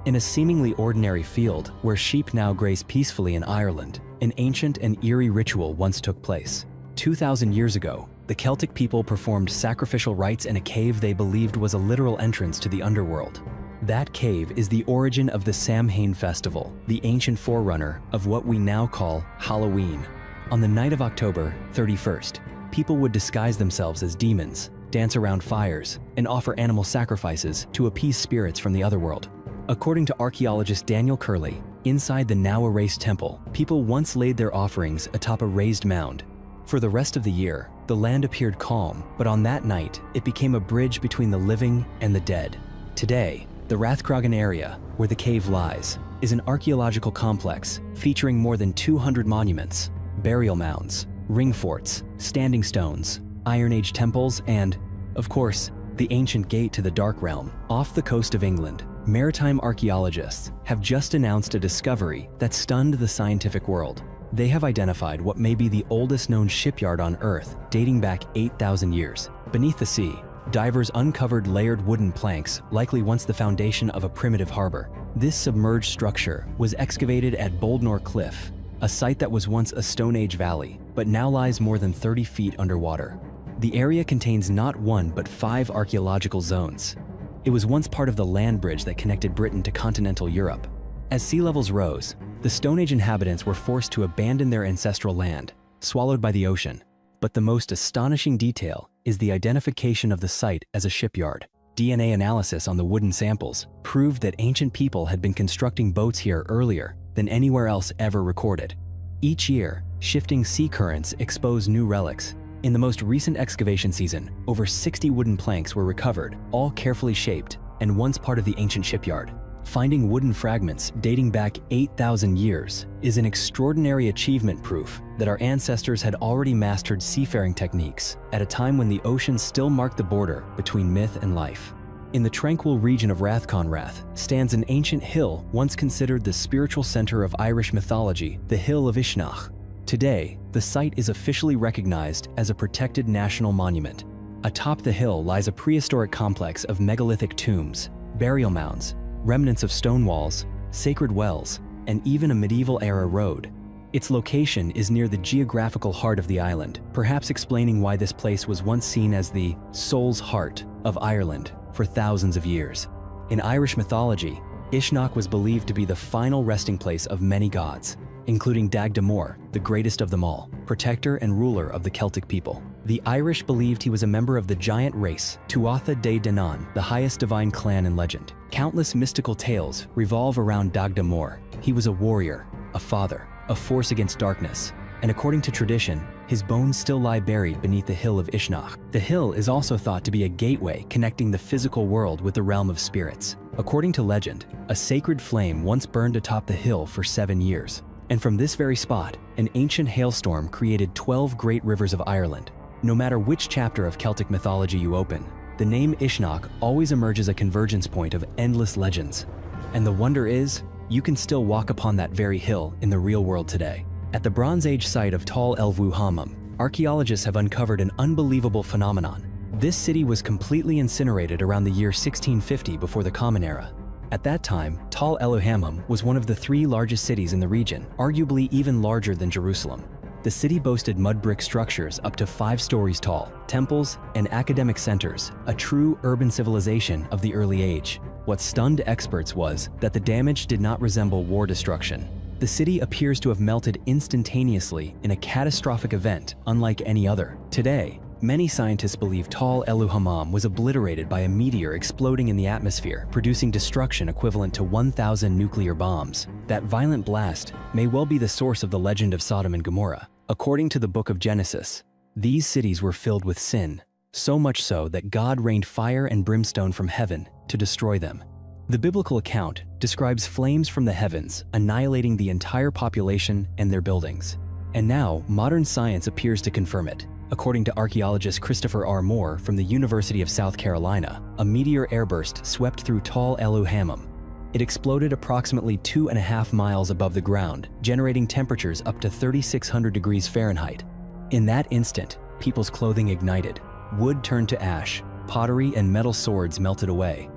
In a seemingly ordinary field where sheep now graze peacefully in Ireland, an ancient and eerie ritual once took place. 2,000 years ago, the Celtic people performed sacrificial rites in a cave they believed was a literal entrance to the underworld. That cave is the origin of the Samhain festival, the ancient forerunner of what we now call Halloween. On the night of October 31st, people would disguise themselves as demons, dance around fires, and offer animal sacrifices to appease spirits from the otherworld. According to archaeologist Daniel Curley, inside the now-erased temple, people once laid their offerings atop a raised mound. For the rest of the year, the land appeared calm, but on that night, it became a bridge between the living and the dead. Today, the Rathcrogan area, where the cave lies, is an archaeological complex featuring more than 200 monuments, burial mounds, ring forts, standing stones, Iron Age temples, and, of course, the ancient gate to the Dark Realm. Off the coast of England, maritime archaeologists have just announced a discovery that stunned the scientific world. They have identified what may be the oldest known shipyard on Earth, dating back 8,000 years. Beneath the sea, divers uncovered layered wooden planks, likely once the foundation of a primitive harbor. This submerged structure was excavated at Boldnor Cliff, a site that was once a Stone Age valley, but now lies more than 30 feet underwater. The area contains not one but 5 archaeological zones. It was once part of the land bridge that connected Britain to continental Europe. As sea levels rose, the Stone Age inhabitants were forced to abandon their ancestral land, swallowed by the ocean. But the most astonishing detail is the identification of the site as a shipyard. DNA analysis on the wooden samples proved that ancient people had been constructing boats here earlier than anywhere else ever recorded. Each year, shifting sea currents expose new relics. In the most recent excavation season, over 60 wooden planks were recovered, all carefully shaped and once part of the ancient shipyard. Finding wooden fragments dating back 8,000 years is an extraordinary achievement, proof that our ancestors had already mastered seafaring techniques at a time when the ocean still marked the border between myth and life. In the tranquil region of Rathconrath stands an ancient hill once considered the spiritual center of Irish mythology, the Hill of Ishnach. Today, the site is officially recognized as a protected national monument. Atop the hill lies a prehistoric complex of megalithic tombs, burial mounds, remnants of stone walls, sacred wells, and even a medieval-era road. Its location is near the geographical heart of the island, perhaps explaining why this place was once seen as the soul's heart of Ireland for thousands of years. In Irish mythology, Ishnach was believed to be the final resting place of many gods, including Dag Damor, the greatest of them all, protector and ruler of the Celtic people. The Irish believed he was a member of the giant race Tuatha Dé Danann, the highest divine clan in legend. Countless mystical tales revolve around Dag Damor. He was a warrior, a father, a force against darkness, and according to tradition, his bones still lie buried beneath the Hill of Ishnach. The hill is also thought to be a gateway connecting the physical world with the realm of spirits. According to legend, a sacred flame once burned atop the hill for 7 years. And from this very spot, an ancient hailstorm created 12 great rivers of Ireland. No matter which chapter of Celtic mythology you open, the name Ishnach always emerges a convergence point of endless legends. And the wonder is, you can still walk upon that very hill in the real world today. At the Bronze Age site of Tal El Vuhamam, archaeologists have uncovered an unbelievable phenomenon. This city was completely incinerated around the year 1650 before the Common Era. At that time, Tal El-Hammam was one of the 3 largest cities in the region, arguably even larger than Jerusalem. The city boasted mud brick structures up to 5 stories tall, temples, and academic centers, a true urban civilization of the early age. What stunned experts was that the damage did not resemble war destruction. The city appears to have melted instantaneously in a catastrophic event unlike any other. Today, many scientists believe Tal El-Hammam was obliterated by a meteor exploding in the atmosphere, producing destruction equivalent to 1,000 nuclear bombs. That violent blast may well be the source of the legend of Sodom and Gomorrah. According to the book of Genesis, these cities were filled with sin, so much so that God rained fire and brimstone from heaven to destroy them. The biblical account describes flames from the heavens annihilating the entire population and their buildings. And now, modern science appears to confirm it. According to archaeologist Christopher R. Moore from the University of South Carolina, a meteor airburst swept through Tal El-Hammam. It exploded approximately 2.5 miles above the ground, generating temperatures up to 3,600 degrees Fahrenheit. In that instant, people's clothing ignited, wood turned to ash, pottery and metal swords melted away.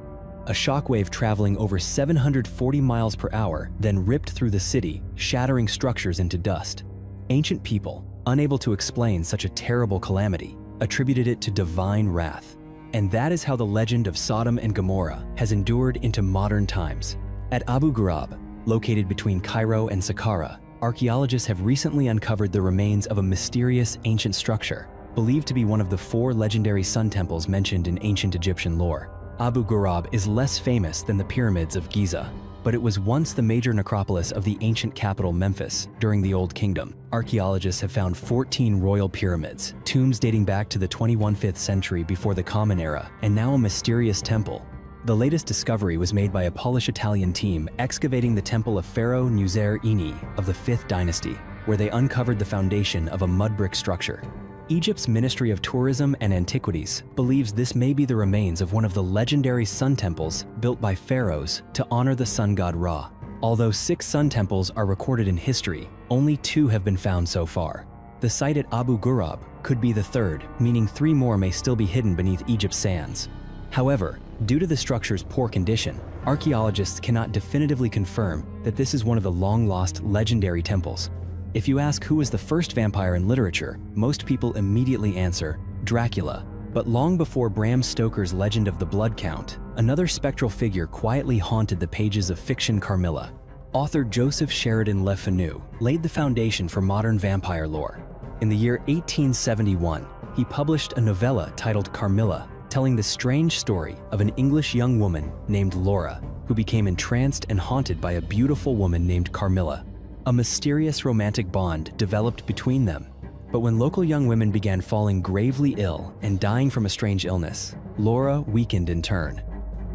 A shockwave traveling over 740 miles per hour then ripped through the city, shattering structures into dust. Ancient people, unable to explain such a terrible calamity, attributed it to divine wrath. And that is how the legend of Sodom and Gomorrah has endured into modern times. At Abu Ghurab, located between Cairo and Saqqara, archaeologists have recently uncovered the remains of a mysterious ancient structure, believed to be one of the 4 legendary sun temples mentioned in ancient Egyptian lore. Abu Ghurab is less famous than the pyramids of Giza, but it was once the major necropolis of the ancient capital Memphis during the Old Kingdom. Archaeologists have found 14 royal pyramids, tombs dating back to the 21st century before the Common Era, and now a mysterious temple. The latest discovery was made by a Polish-Italian team excavating the temple of Pharaoh Nusser-Ini of the 5th dynasty, where they uncovered the foundation of a mud brick structure. Egypt's Ministry of Tourism and Antiquities believes this may be the remains of one of the legendary sun temples built by pharaohs to honor the sun god Ra. Although 6 sun temples are recorded in history, only 2 have been found so far. The site at Abu Ghurab could be the 3rd, meaning 3 more may still be hidden beneath Egypt's sands. However, due to the structure's poor condition, archaeologists cannot definitively confirm that this is one of the long-lost legendary temples. If you ask who was the first vampire in literature, most people immediately answer Dracula. But long before Bram Stoker's Legend of the Blood Count, another spectral figure quietly haunted the pages of fiction Carmilla. Author Joseph Sheridan Le Fanu laid the foundation for modern vampire lore. In the year 1871, he published a novella titled Carmilla, telling the strange story of an English young woman named Laura, who became entranced and haunted by a beautiful woman named Carmilla. A mysterious romantic bond developed between them. But when local young women began falling gravely ill and dying from a strange illness, Laura weakened in turn.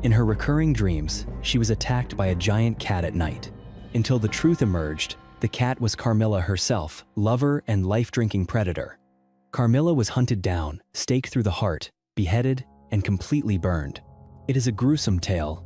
In her recurring dreams, she was attacked by a giant cat at night. Until the truth emerged, the cat was Carmilla herself, lover and life-drinking predator. Carmilla was hunted down, staked through the heart, beheaded, and completely burned. It is a gruesome tale,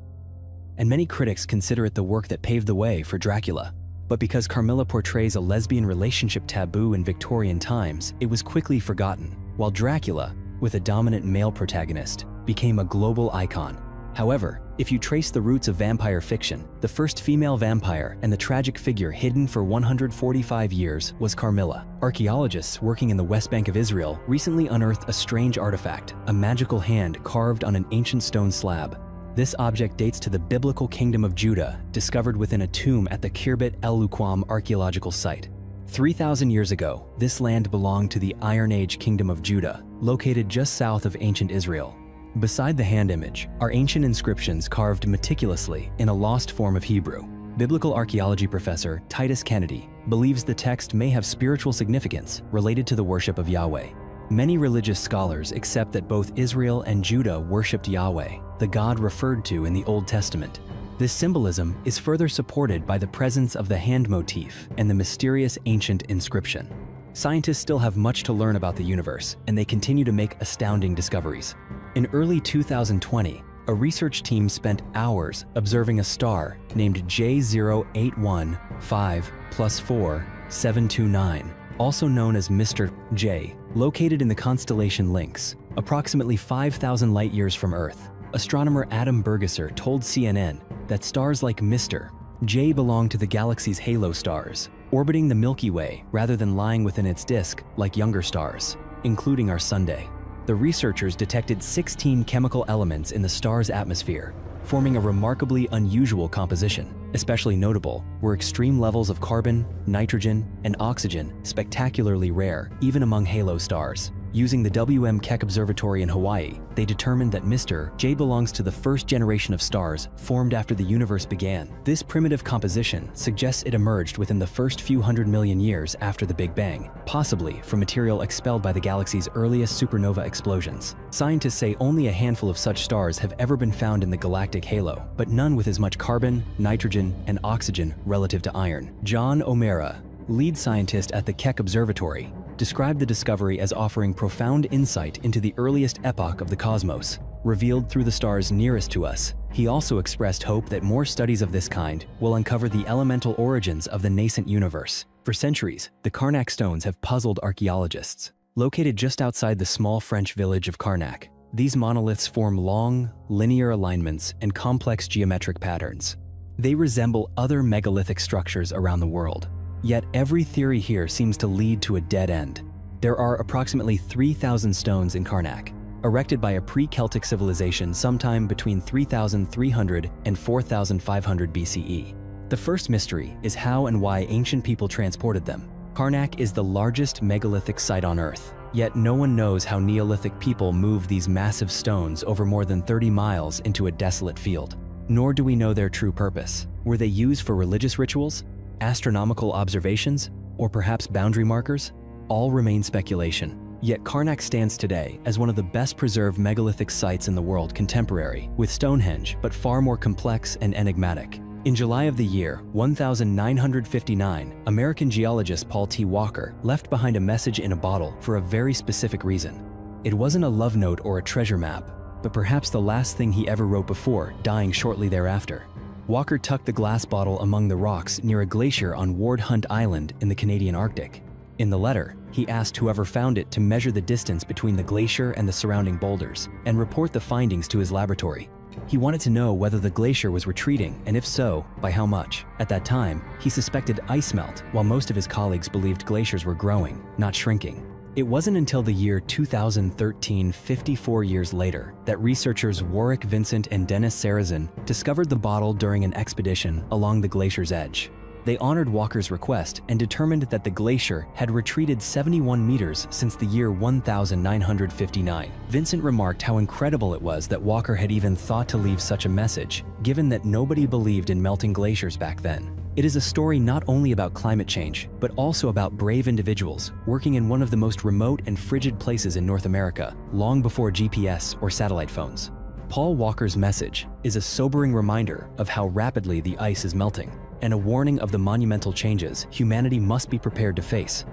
and many critics consider it the work that paved the way for Dracula. But because Carmilla portrays a lesbian relationship taboo in Victorian times, it was quickly forgotten, while Dracula, with a dominant male protagonist, became a global icon. However, if you trace the roots of vampire fiction, the first female vampire and the tragic figure hidden for 145 years was Carmilla. Archaeologists working in the West Bank of Israel recently unearthed a strange artifact, a magical hand carved on an ancient stone slab. This object dates to the biblical kingdom of Judah, discovered within a tomb at the Khirbet el-Luqam archaeological site. 3,000 years ago, this land belonged to the Iron Age kingdom of Judah, located just south of ancient Israel. Beside the hand image are ancient inscriptions carved meticulously in a lost form of Hebrew. Biblical archaeology professor Titus Kennedy believes the text may have spiritual significance related to the worship of Yahweh. Many religious scholars accept that both Israel and Judah worshipped Yahweh, the God referred to in the Old Testament. This symbolism is further supported by the presence of the hand motif and the mysterious ancient inscription. Scientists still have much to learn about the universe, and they continue to make astounding discoveries. In early 2020, a research team spent hours observing a star named J0815+4729, also known as Mr. J, located in the constellation Lynx. approximately 5,000 light-years from Earth. Astronomer Adam Burgesser told CNN that stars like Mr. J belong to the galaxy's halo stars, orbiting the Milky Way rather than lying within its disk like younger stars, including our Sunday. The researchers detected 16 chemical elements in the star's atmosphere, forming a remarkably unusual composition. Especially notable were extreme levels of carbon, nitrogen, and oxygen, spectacularly rare even among halo stars. Using the W.M. Keck Observatory in Hawaii, they determined that Mr. J belongs to the first generation of stars formed after the universe began. This primitive composition suggests it emerged within the first few 100 million years after the Big Bang, possibly from material expelled by the galaxy's earliest supernova explosions. Scientists say only a handful of such stars have ever been found in the galactic halo, but none with as much carbon, nitrogen, and oxygen relative to iron. John O'Mara, lead scientist at the Keck Observatory, described the discovery as offering profound insight into the earliest epoch of the cosmos, revealed through the stars nearest to us. He also expressed hope that more studies of this kind will uncover the elemental origins of the nascent universe. For centuries, the Karnak stones have puzzled archaeologists. Located just outside the small French village of Karnak, these monoliths form long, linear alignments and complex geometric patterns. They resemble other megalithic structures around the world. Yet every theory here seems to lead to a dead end. There are approximately 3,000 stones in Karnak, erected by a pre-Celtic civilization sometime between 3,300 and 4,500 BCE. The first mystery is how and why ancient people transported them. Karnak is the largest megalithic site on Earth, yet no one knows how Neolithic people moved these massive stones over more than 30 miles into a desolate field. Nor do we know their true purpose. Were they used for religious rituals, astronomical observations, or perhaps boundary markers? All remain speculation. Yet Karnak stands today as one of the best preserved megalithic sites in the world contemporary with Stonehenge, but far more complex and enigmatic. In July of the year 1959, American geologist Paul T. Walker left behind a message in a bottle for a very specific reason. It wasn't a love note or a treasure map, but perhaps the last thing he ever wrote before dying shortly thereafter. Walker tucked the glass bottle among the rocks near a glacier on Ward Hunt Island in the Canadian Arctic. In the letter, he asked whoever found it to measure the distance between the glacier and the surrounding boulders and report the findings to his laboratory. He wanted to know whether the glacier was retreating, and if so, by how much. At that time, he suspected ice melt, while most of his colleagues believed glaciers were growing, not shrinking. It wasn't until the year 2013, 54 years later, that researchers Warwick Vincent and Dennis Sarazin discovered the bottle during an expedition along the glacier's edge. They honored Walker's request and determined that the glacier had retreated 71 meters since the year 1959. Vincent remarked how incredible it was that Walker had even thought to leave such a message, given that nobody believed in melting glaciers back then. It is a story not only about climate change, but also about brave individuals working in one of the most remote and frigid places in North America, long before GPS or satellite phones. Paul Walker's message is a sobering reminder of how rapidly the ice is melting, and a warning of the monumental changes humanity must be prepared to face.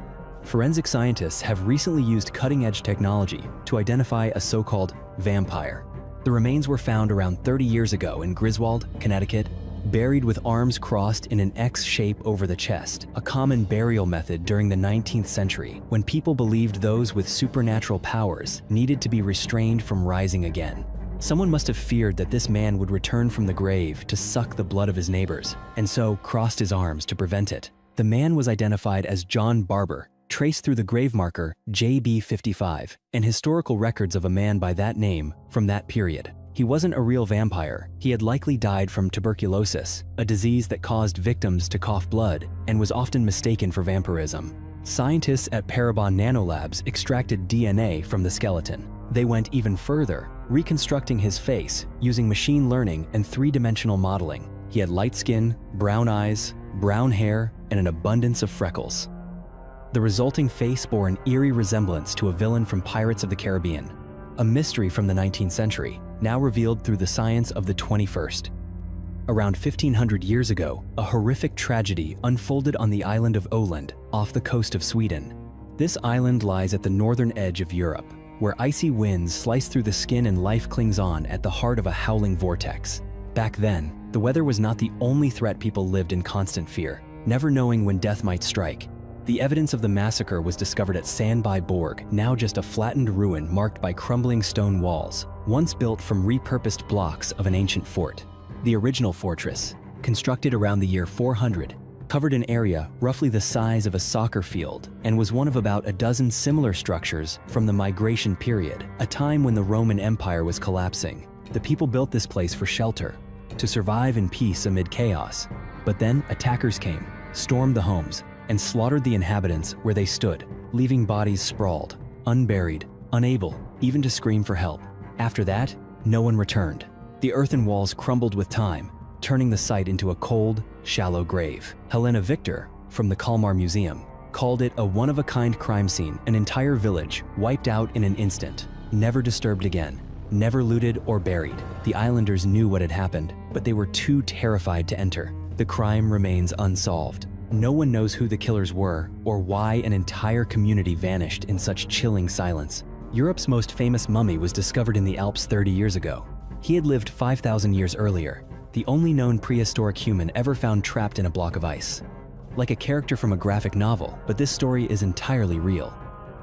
Forensic scientists have recently used cutting-edge technology to identify a so-called vampire. The remains were found around 30 years ago in Griswold, Connecticut, buried with arms crossed in an X shape over the chest, a common burial method during the 19th century, when people believed those with supernatural powers needed to be restrained from rising again. Someone must have feared that this man would return from the grave to suck the blood of his neighbors, and so crossed his arms to prevent it. The man was identified as John Barber, traced through the grave marker JB55, and historical records of a man by that name from that period. He wasn't a real vampire. He had likely died from tuberculosis, a disease that caused victims to cough blood and was often mistaken for vampirism. Scientists at Parabon Nanolabs extracted DNA from the skeleton. They went even further, reconstructing his face using machine learning and three-dimensional modeling. He had light skin, brown eyes, brown hair, and an abundance of freckles. The resulting face bore an eerie resemblance to a villain from Pirates of the Caribbean, a mystery from the 19th century, now revealed through the science of the 21st. Around 1,500 years ago, a horrific tragedy unfolded on the island of Öland, off the coast of Sweden. This island lies at the northern edge of Europe, where icy winds slice through the skin and life clings on at the heart of a howling vortex. Back then, the weather was not the only threat people lived in constant fear, never knowing when death might strike. The evidence of the massacre was discovered at Sandby Borg, now just a flattened ruin marked by crumbling stone walls, once built from repurposed blocks of an ancient fort. The original fortress, constructed around the year 400, covered an area roughly the size of a soccer field and was one of about a dozen similar structures from the migration period, a time when the Roman Empire was collapsing. The people built this place for shelter, to survive in peace amid chaos. But then attackers came, stormed the homes, and slaughtered the inhabitants where they stood, leaving bodies sprawled, unburied, unable even to scream for help. After that, no one returned. The earthen walls crumbled with time, turning the site into a cold, shallow grave. Helena Victor, from the Kalmar Museum, called it a one-of-a-kind crime scene, an entire village wiped out in an instant, never disturbed again, never looted or buried. The islanders knew what had happened, but they were too terrified to enter. The crime remains unsolved. No one knows who the killers were or why an entire community vanished in such chilling silence. Europe's most famous mummy was discovered in the Alps 30 years ago. He had lived 5,000 years earlier, the only known prehistoric human ever found trapped in a block of ice. Like a character from a graphic novel, but this story is entirely real.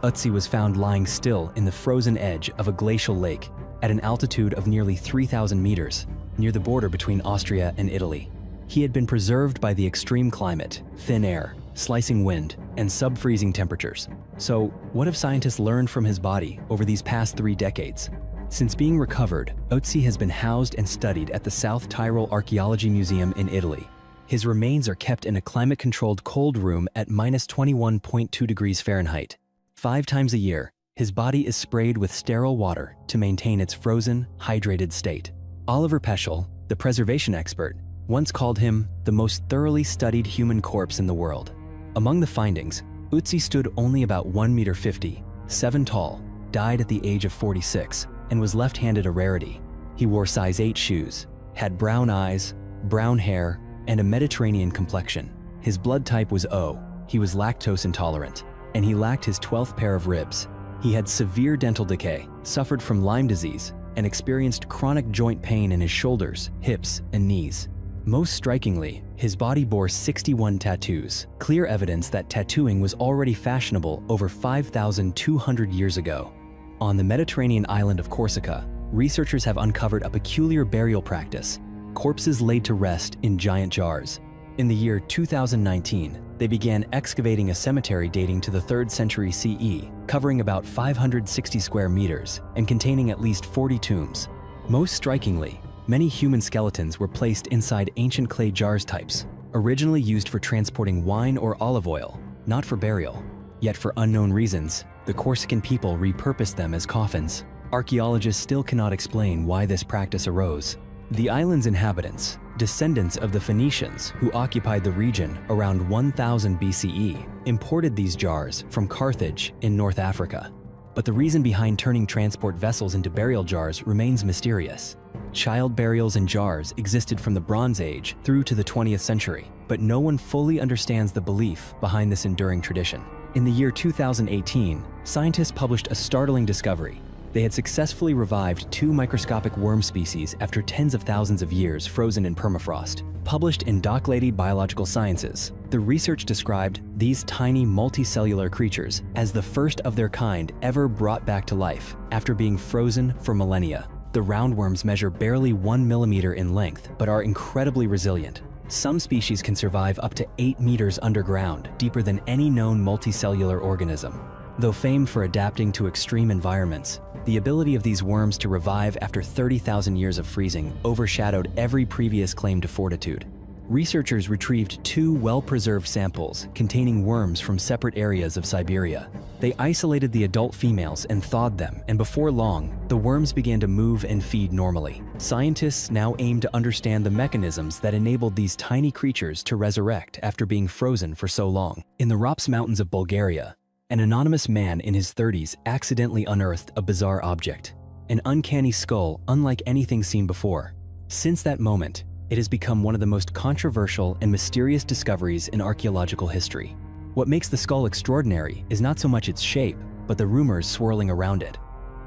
Ötzi was found lying still in the frozen edge of a glacial lake at an altitude of nearly 3,000 meters, near the border between Austria and Italy. He had been preserved by the extreme climate, thin air, slicing wind, and sub-freezing temperatures. So, what have scientists learned from his body over these past 3 decades? Since being recovered, Ötzi has been housed and studied at the South Tyrol Archaeology Museum in Italy. His remains are kept in a climate-controlled cold room at -21.2 degrees Fahrenheit. 5 times a year, his body is sprayed with sterile water to maintain its frozen, hydrated state. Oliver Peschel, the preservation expert, once called him the most thoroughly studied human corpse in the world. Among the findings, Ötzi stood only about 1.50 meters, 7 tall, died at the age of 46, and was left-handed, a rarity. He wore size 8 shoes, had brown eyes, brown hair, and a Mediterranean complexion. His blood type was O, he was lactose intolerant, and he lacked his 12th pair of ribs. He had severe dental decay, suffered from Lyme disease, and experienced chronic joint pain in his shoulders, hips, and knees. Most strikingly, his body bore 61 tattoos, clear evidence that tattooing was already fashionable over 5,200 years ago. On the Mediterranean island of Corsica, researchers have uncovered a peculiar burial practice: corpses laid to rest in giant jars. In the year 2019, they began excavating a cemetery dating to the 3rd century CE, covering about 560 square meters and containing at least 40 tombs. Most strikingly, many human skeletons were placed inside ancient clay jars types, originally used for transporting wine or olive oil, not for burial. Yet for unknown reasons, the Corsican people repurposed them as coffins. Archaeologists still cannot explain why this practice arose. The island's inhabitants, descendants of the Phoenicians who occupied the region around 1000 BCE, imported these jars from Carthage in North Africa. But the reason behind turning transport vessels into burial jars remains mysterious. Child burials in jars existed from the Bronze Age through to the 20th century, but no one fully understands the belief behind this enduring tradition. In the year 2018, scientists published a startling discovery. They had successfully revived 2 microscopic worm species after tens of thousands of years frozen in permafrost. Published in Doclady Biological Sciences, the research described these tiny multicellular creatures as the first of their kind ever brought back to life after being frozen for millennia. The roundworms measure barely 1 millimeter in length, but are incredibly resilient. Some species can survive up to 8 meters underground, deeper than any known multicellular organism. Though famed for adapting to extreme environments, the ability of these worms to revive after 30,000 years of freezing overshadowed every previous claim to fortitude. Researchers retrieved 2 well-preserved samples containing worms from separate areas of Siberia. They isolated the adult females and thawed them, and before long, the worms began to move and feed normally. Scientists now aim to understand the mechanisms that enabled these tiny creatures to resurrect after being frozen for so long. In the Rops Mountains of Bulgaria, an anonymous man in his 30s accidentally unearthed a bizarre object, an uncanny skull unlike anything seen before. Since that moment, it has become one of the most controversial and mysterious discoveries in archaeological history. What makes the skull extraordinary is not so much its shape, but the rumors swirling around it.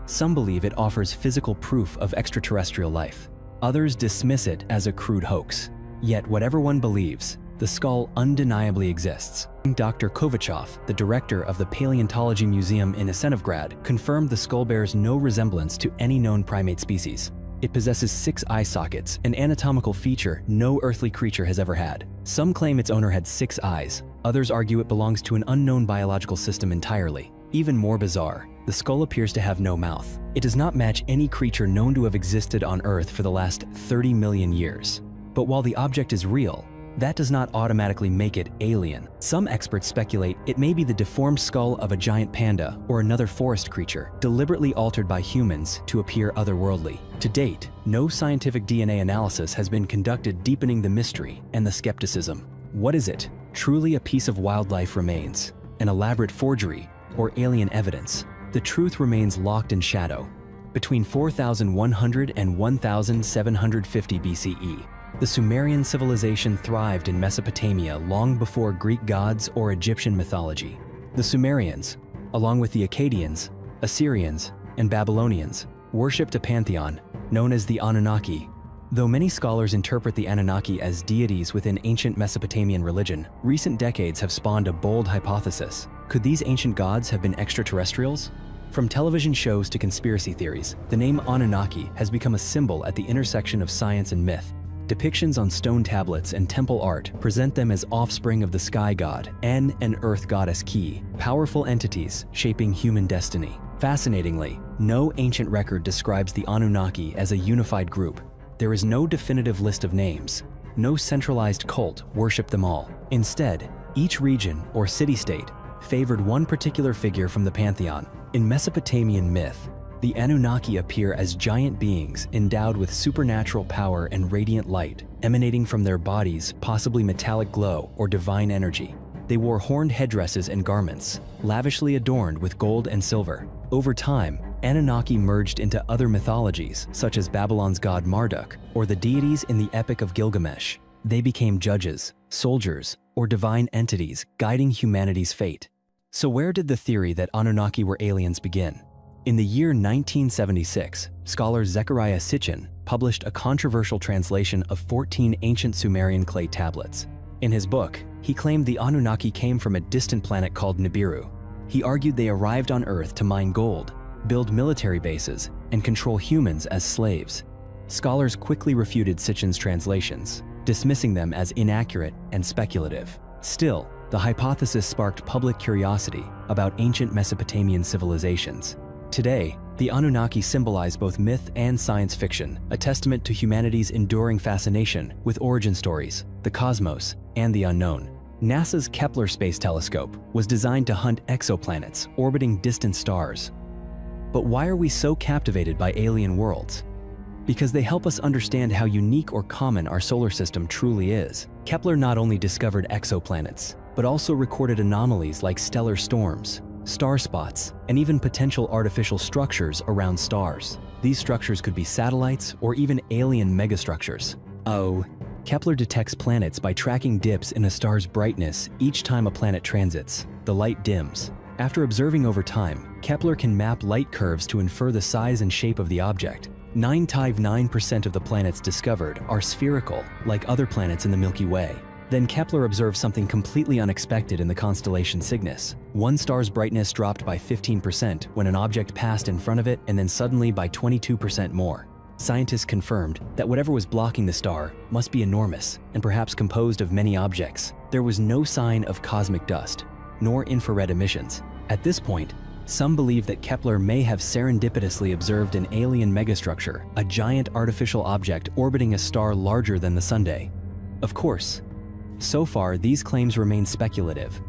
Some believe it offers physical proof of extraterrestrial life. Others dismiss it as a crude hoax. Yet whatever one believes, the skull undeniably exists. Dr. Kovachev, the director of the Paleontology Museum in Asenovgrad, confirmed the skull bears no resemblance to any known primate species. It possesses 6 eye sockets, an anatomical feature no earthly creature has ever had. Some claim its owner had 6 eyes. Others argue it belongs to an unknown biological system entirely. Even more bizarre, the skull appears to have no mouth. It does not match any creature known to have existed on Earth for the last 30 million years. But while the object is real, that does not automatically make it alien. Some experts speculate it may be the deformed skull of a giant panda or another forest creature, deliberately altered by humans to appear otherworldly. To date, no scientific DNA analysis has been conducted, deepening the mystery and the skepticism. What is it? Truly a piece of wildlife remains? An elaborate forgery? Or alien evidence? The truth remains locked in shadow. Between 4100 and 1750 BCE, the Sumerian civilization thrived in Mesopotamia long before Greek gods or Egyptian mythology. The Sumerians, along with the Akkadians, Assyrians, and Babylonians, worshipped a pantheon known as the Anunnaki. Though many scholars interpret the Anunnaki as deities within ancient Mesopotamian religion, recent decades have spawned a bold hypothesis. Could these ancient gods have been extraterrestrials? From television shows to conspiracy theories, the name Anunnaki has become a symbol at the intersection of science and myth. Depictions on stone tablets and temple art present them as offspring of the sky god and an earth goddess Ki, powerful entities shaping human destiny. Fascinatingly, no ancient record describes the Anunnaki as a unified group. There is no definitive list of names. No centralized cult worshiped them all. Instead, each region or city-state favored one particular figure from the pantheon. In Mesopotamian myth, the Anunnaki appear as giant beings endowed with supernatural power and radiant light, emanating from their bodies, possibly metallic glow or divine energy. They wore horned headdresses and garments, lavishly adorned with gold and silver. Over time, Anunnaki merged into other mythologies, such as Babylon's god Marduk or the deities in the Epic of Gilgamesh. They became judges, soldiers, or divine entities guiding humanity's fate. So where did the theory that Anunnaki were aliens begin? In the year 1976, scholar Zecharia Sitchin published a controversial translation of 14 ancient Sumerian clay tablets. In his book, he claimed the Anunnaki came from a distant planet called Nibiru. He argued they arrived on Earth to mine gold, build military bases, and control humans as slaves. Scholars quickly refuted Sitchin's translations, dismissing them as inaccurate and speculative. Still, the hypothesis sparked public curiosity about ancient Mesopotamian civilizations. Today, the Anunnaki symbolize both myth and science fiction, a testament to humanity's enduring fascination with origin stories, the cosmos, and the unknown. NASA's Kepler Space Telescope was designed to hunt exoplanets orbiting distant stars. But why are we so captivated by alien worlds? Because they help us understand how unique or common our solar system truly is. Kepler not only discovered exoplanets, but also recorded anomalies like stellar storms, star spots, and even potential artificial structures around stars. These structures could be satellites or even alien megastructures. Kepler detects planets by tracking dips in a star's brightness each time a planet transits. The light dims. After observing over time, Kepler can map light curves to infer the size and shape of the object. 99% of the planets discovered are spherical, like other planets in the Milky Way. Then Kepler observed something completely unexpected in the constellation Cygnus. One star's brightness dropped by 15% when an object passed in front of it, and then suddenly by 22% more. Scientists confirmed that whatever was blocking the star must be enormous and perhaps composed of many objects. There was no sign of cosmic dust, nor infrared emissions. At this point, some believe that Kepler may have serendipitously observed an alien megastructure, a giant artificial object orbiting a star larger than the Sunday. Of course, so far these claims remain speculative.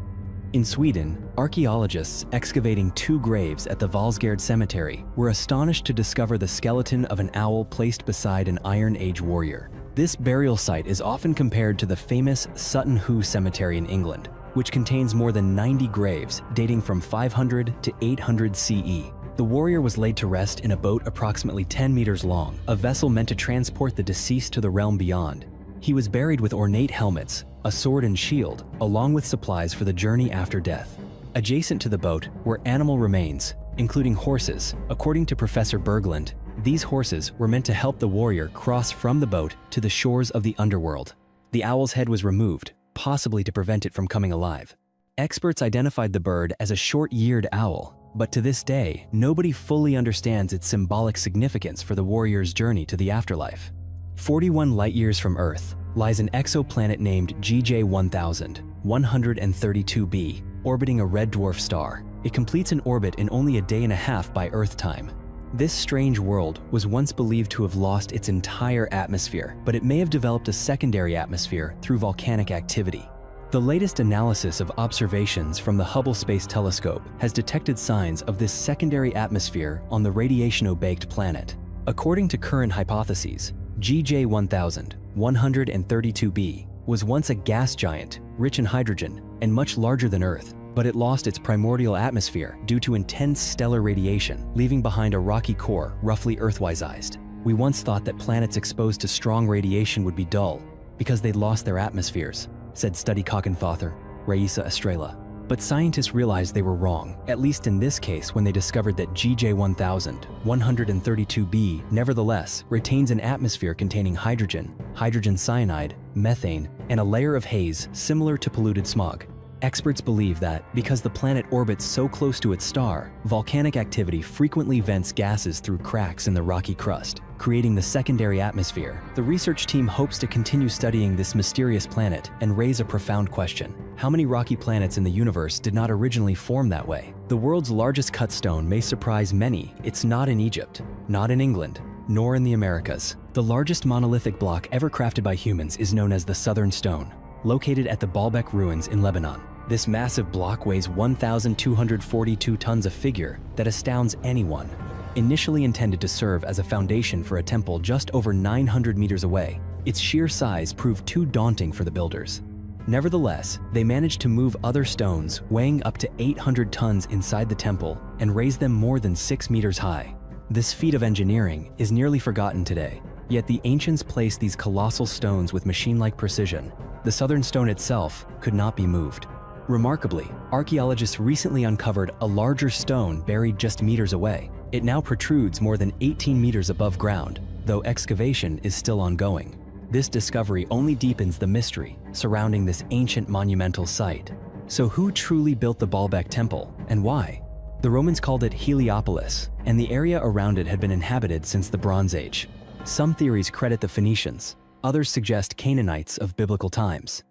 In Sweden, archaeologists excavating 2 graves at the Valsgärd cemetery were astonished to discover the skeleton of an owl placed beside an Iron Age warrior. This burial site is often compared to the famous Sutton Hoo Cemetery in England, which contains more than 90 graves dating from 500 to 800 CE. The warrior was laid to rest in a boat approximately 10 meters long, a vessel meant to transport the deceased to the realm beyond. He was buried with ornate helmets, a sword and shield, along with supplies for the journey after death. Adjacent to the boat were animal remains, including horses. According to Professor Berglund, these horses were meant to help the warrior cross from the boat to the shores of the underworld. The owl's head was removed, possibly to prevent it from coming alive. Experts identified the bird as a short-eared owl, but to this day, nobody fully understands its symbolic significance for the warrior's journey to the afterlife. 41 light-years from Earth lies an exoplanet named GJ-1132b, orbiting a red dwarf star. It completes an orbit in only a day and a half by Earth time. This strange world was once believed to have lost its entire atmosphere, but it may have developed a secondary atmosphere through volcanic activity. The latest analysis of observations from the Hubble Space Telescope has detected signs of this secondary atmosphere on the radiation-baked planet. According to current hypotheses, GJ-1132b was once a gas giant, rich in hydrogen, and much larger than Earth, but it lost its primordial atmosphere due to intense stellar radiation, leaving behind a rocky core roughly Earthwise-ized. We once thought that planets exposed to strong radiation would be dull because they'd lost their atmospheres, said study author Raisa Estrella. But scientists realized they were wrong, at least in this case when they discovered that GJ-1132b nevertheless retains an atmosphere containing hydrogen, hydrogen cyanide, methane, and a layer of haze similar to polluted smog. Experts believe that because the planet orbits so close to its star, volcanic activity frequently vents gases through cracks in the rocky crust, creating the secondary atmosphere. The research team hopes to continue studying this mysterious planet and raise a profound question. How many rocky planets in the universe did not originally form that way? The world's largest cut stone may surprise many. It's not in Egypt, not in England, nor in the Americas. The largest monolithic block ever crafted by humans is known as the Southern Stone, located at the Baalbek ruins in Lebanon. This massive block weighs 1,242 tons, a figure that astounds anyone. Initially intended to serve as a foundation for a temple just over 900 meters away, its sheer size proved too daunting for the builders. Nevertheless, they managed to move other stones weighing up to 800 tons inside the temple and raise them more than 6 meters high. This feat of engineering is nearly forgotten today, yet the ancients placed these colossal stones with machine-like precision. The Southern Stone itself could not be moved. Remarkably, archaeologists recently uncovered a larger stone buried just meters away. It now protrudes more than 18 meters above ground, though excavation is still ongoing. This discovery only deepens the mystery surrounding this ancient monumental site. So who truly built the Baalbek temple, and why? The Romans called it Heliopolis, and the area around it had been inhabited since the Bronze Age. Some theories credit the Phoenicians, others suggest Canaanites of biblical times.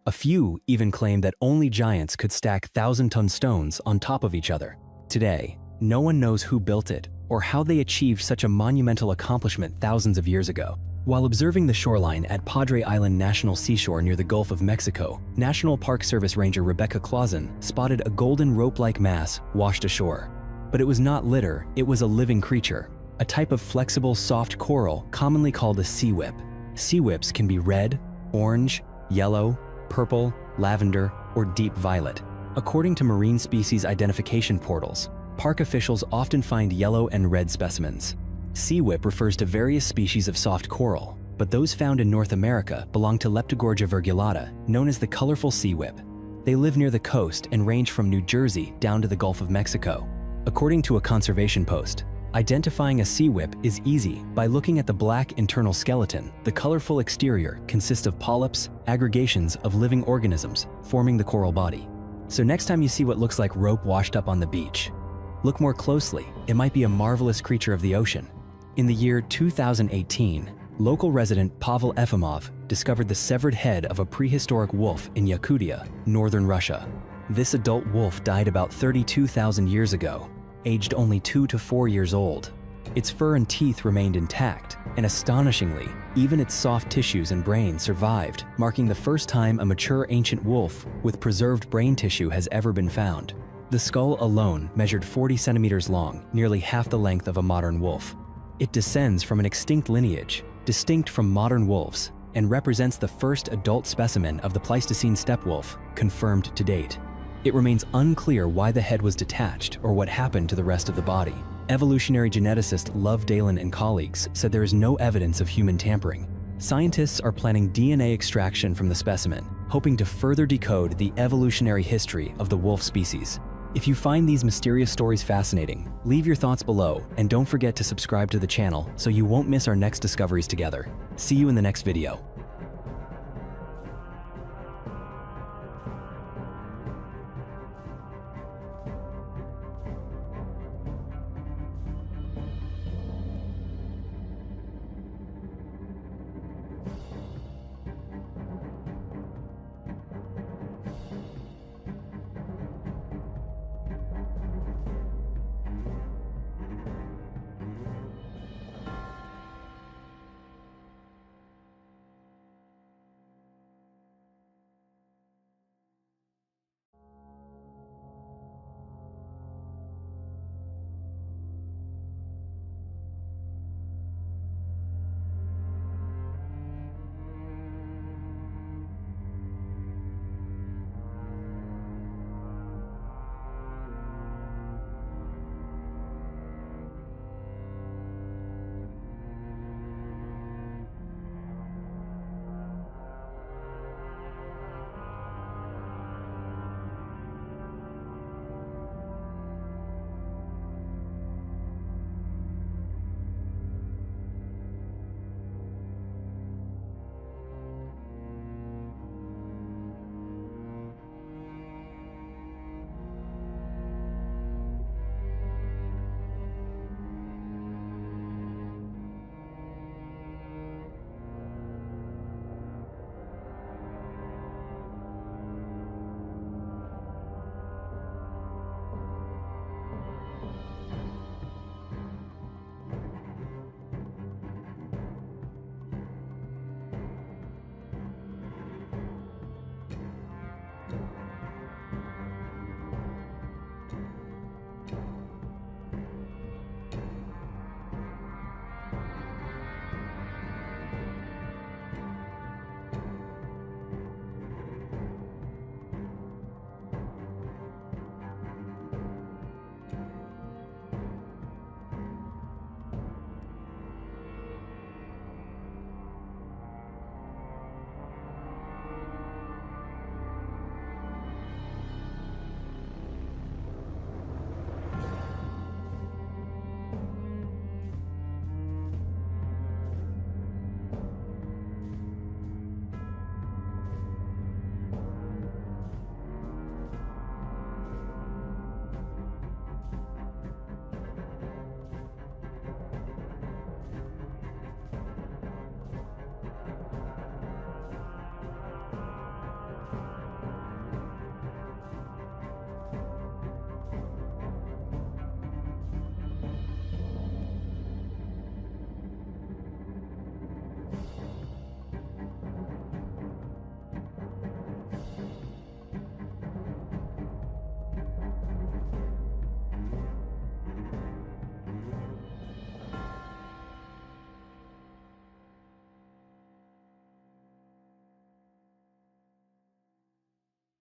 A few even claim that only giants could stack 1,000-ton stones on top of each other. Today, no one knows who built it or how they achieved such a monumental accomplishment thousands of years ago. While observing the shoreline at Padre Island National Seashore near the Gulf of Mexico, National Park Service Ranger Rebecca Clausen spotted a golden rope-like mass washed ashore. But it was not litter, it was a living creature, a type of flexible, soft coral commonly called a sea whip. Sea whips can be red, orange, yellow, purple, lavender, or deep violet. According to marine species identification portals, park officials often find yellow and red specimens. Sea whip refers to various species of soft coral, but those found in North America belong to Leptogorgia virgulata, known as the colorful sea whip. They live near the coast and range from New Jersey down to the Gulf of Mexico. According to a conservation post, identifying a sea whip is easy by looking at the black internal skeleton. The colorful exterior consists of polyps, aggregations of living organisms forming the coral body. So next time you see what looks like rope washed up on the beach, look more closely. It might be a marvelous creature of the ocean. In the year 2018, local resident Pavel Efimov discovered the severed head of a prehistoric wolf in Yakutia, northern Russia. This adult wolf died about 32,000 years ago, aged only 2 to 4 years old. Its fur and teeth remained intact, and astonishingly, even its soft tissues and brain survived, marking the first time a mature ancient wolf with preserved brain tissue has ever been found. The skull alone measured 40 centimeters long, nearly half the length of a modern wolf. It descends from an extinct lineage, distinct from modern wolves, and represents the first adult specimen of the Pleistocene steppe wolf, confirmed to date. It remains unclear why the head was detached or what happened to the rest of the body. Evolutionary geneticist Love Dalen and colleagues said there is no evidence of human tampering. Scientists are planning DNA extraction from the specimen, hoping to further decode the evolutionary history of the wolf species. If you find these mysterious stories fascinating, leave your thoughts below and don't forget to subscribe to the channel so you won't miss our next discoveries together. See you in the next video.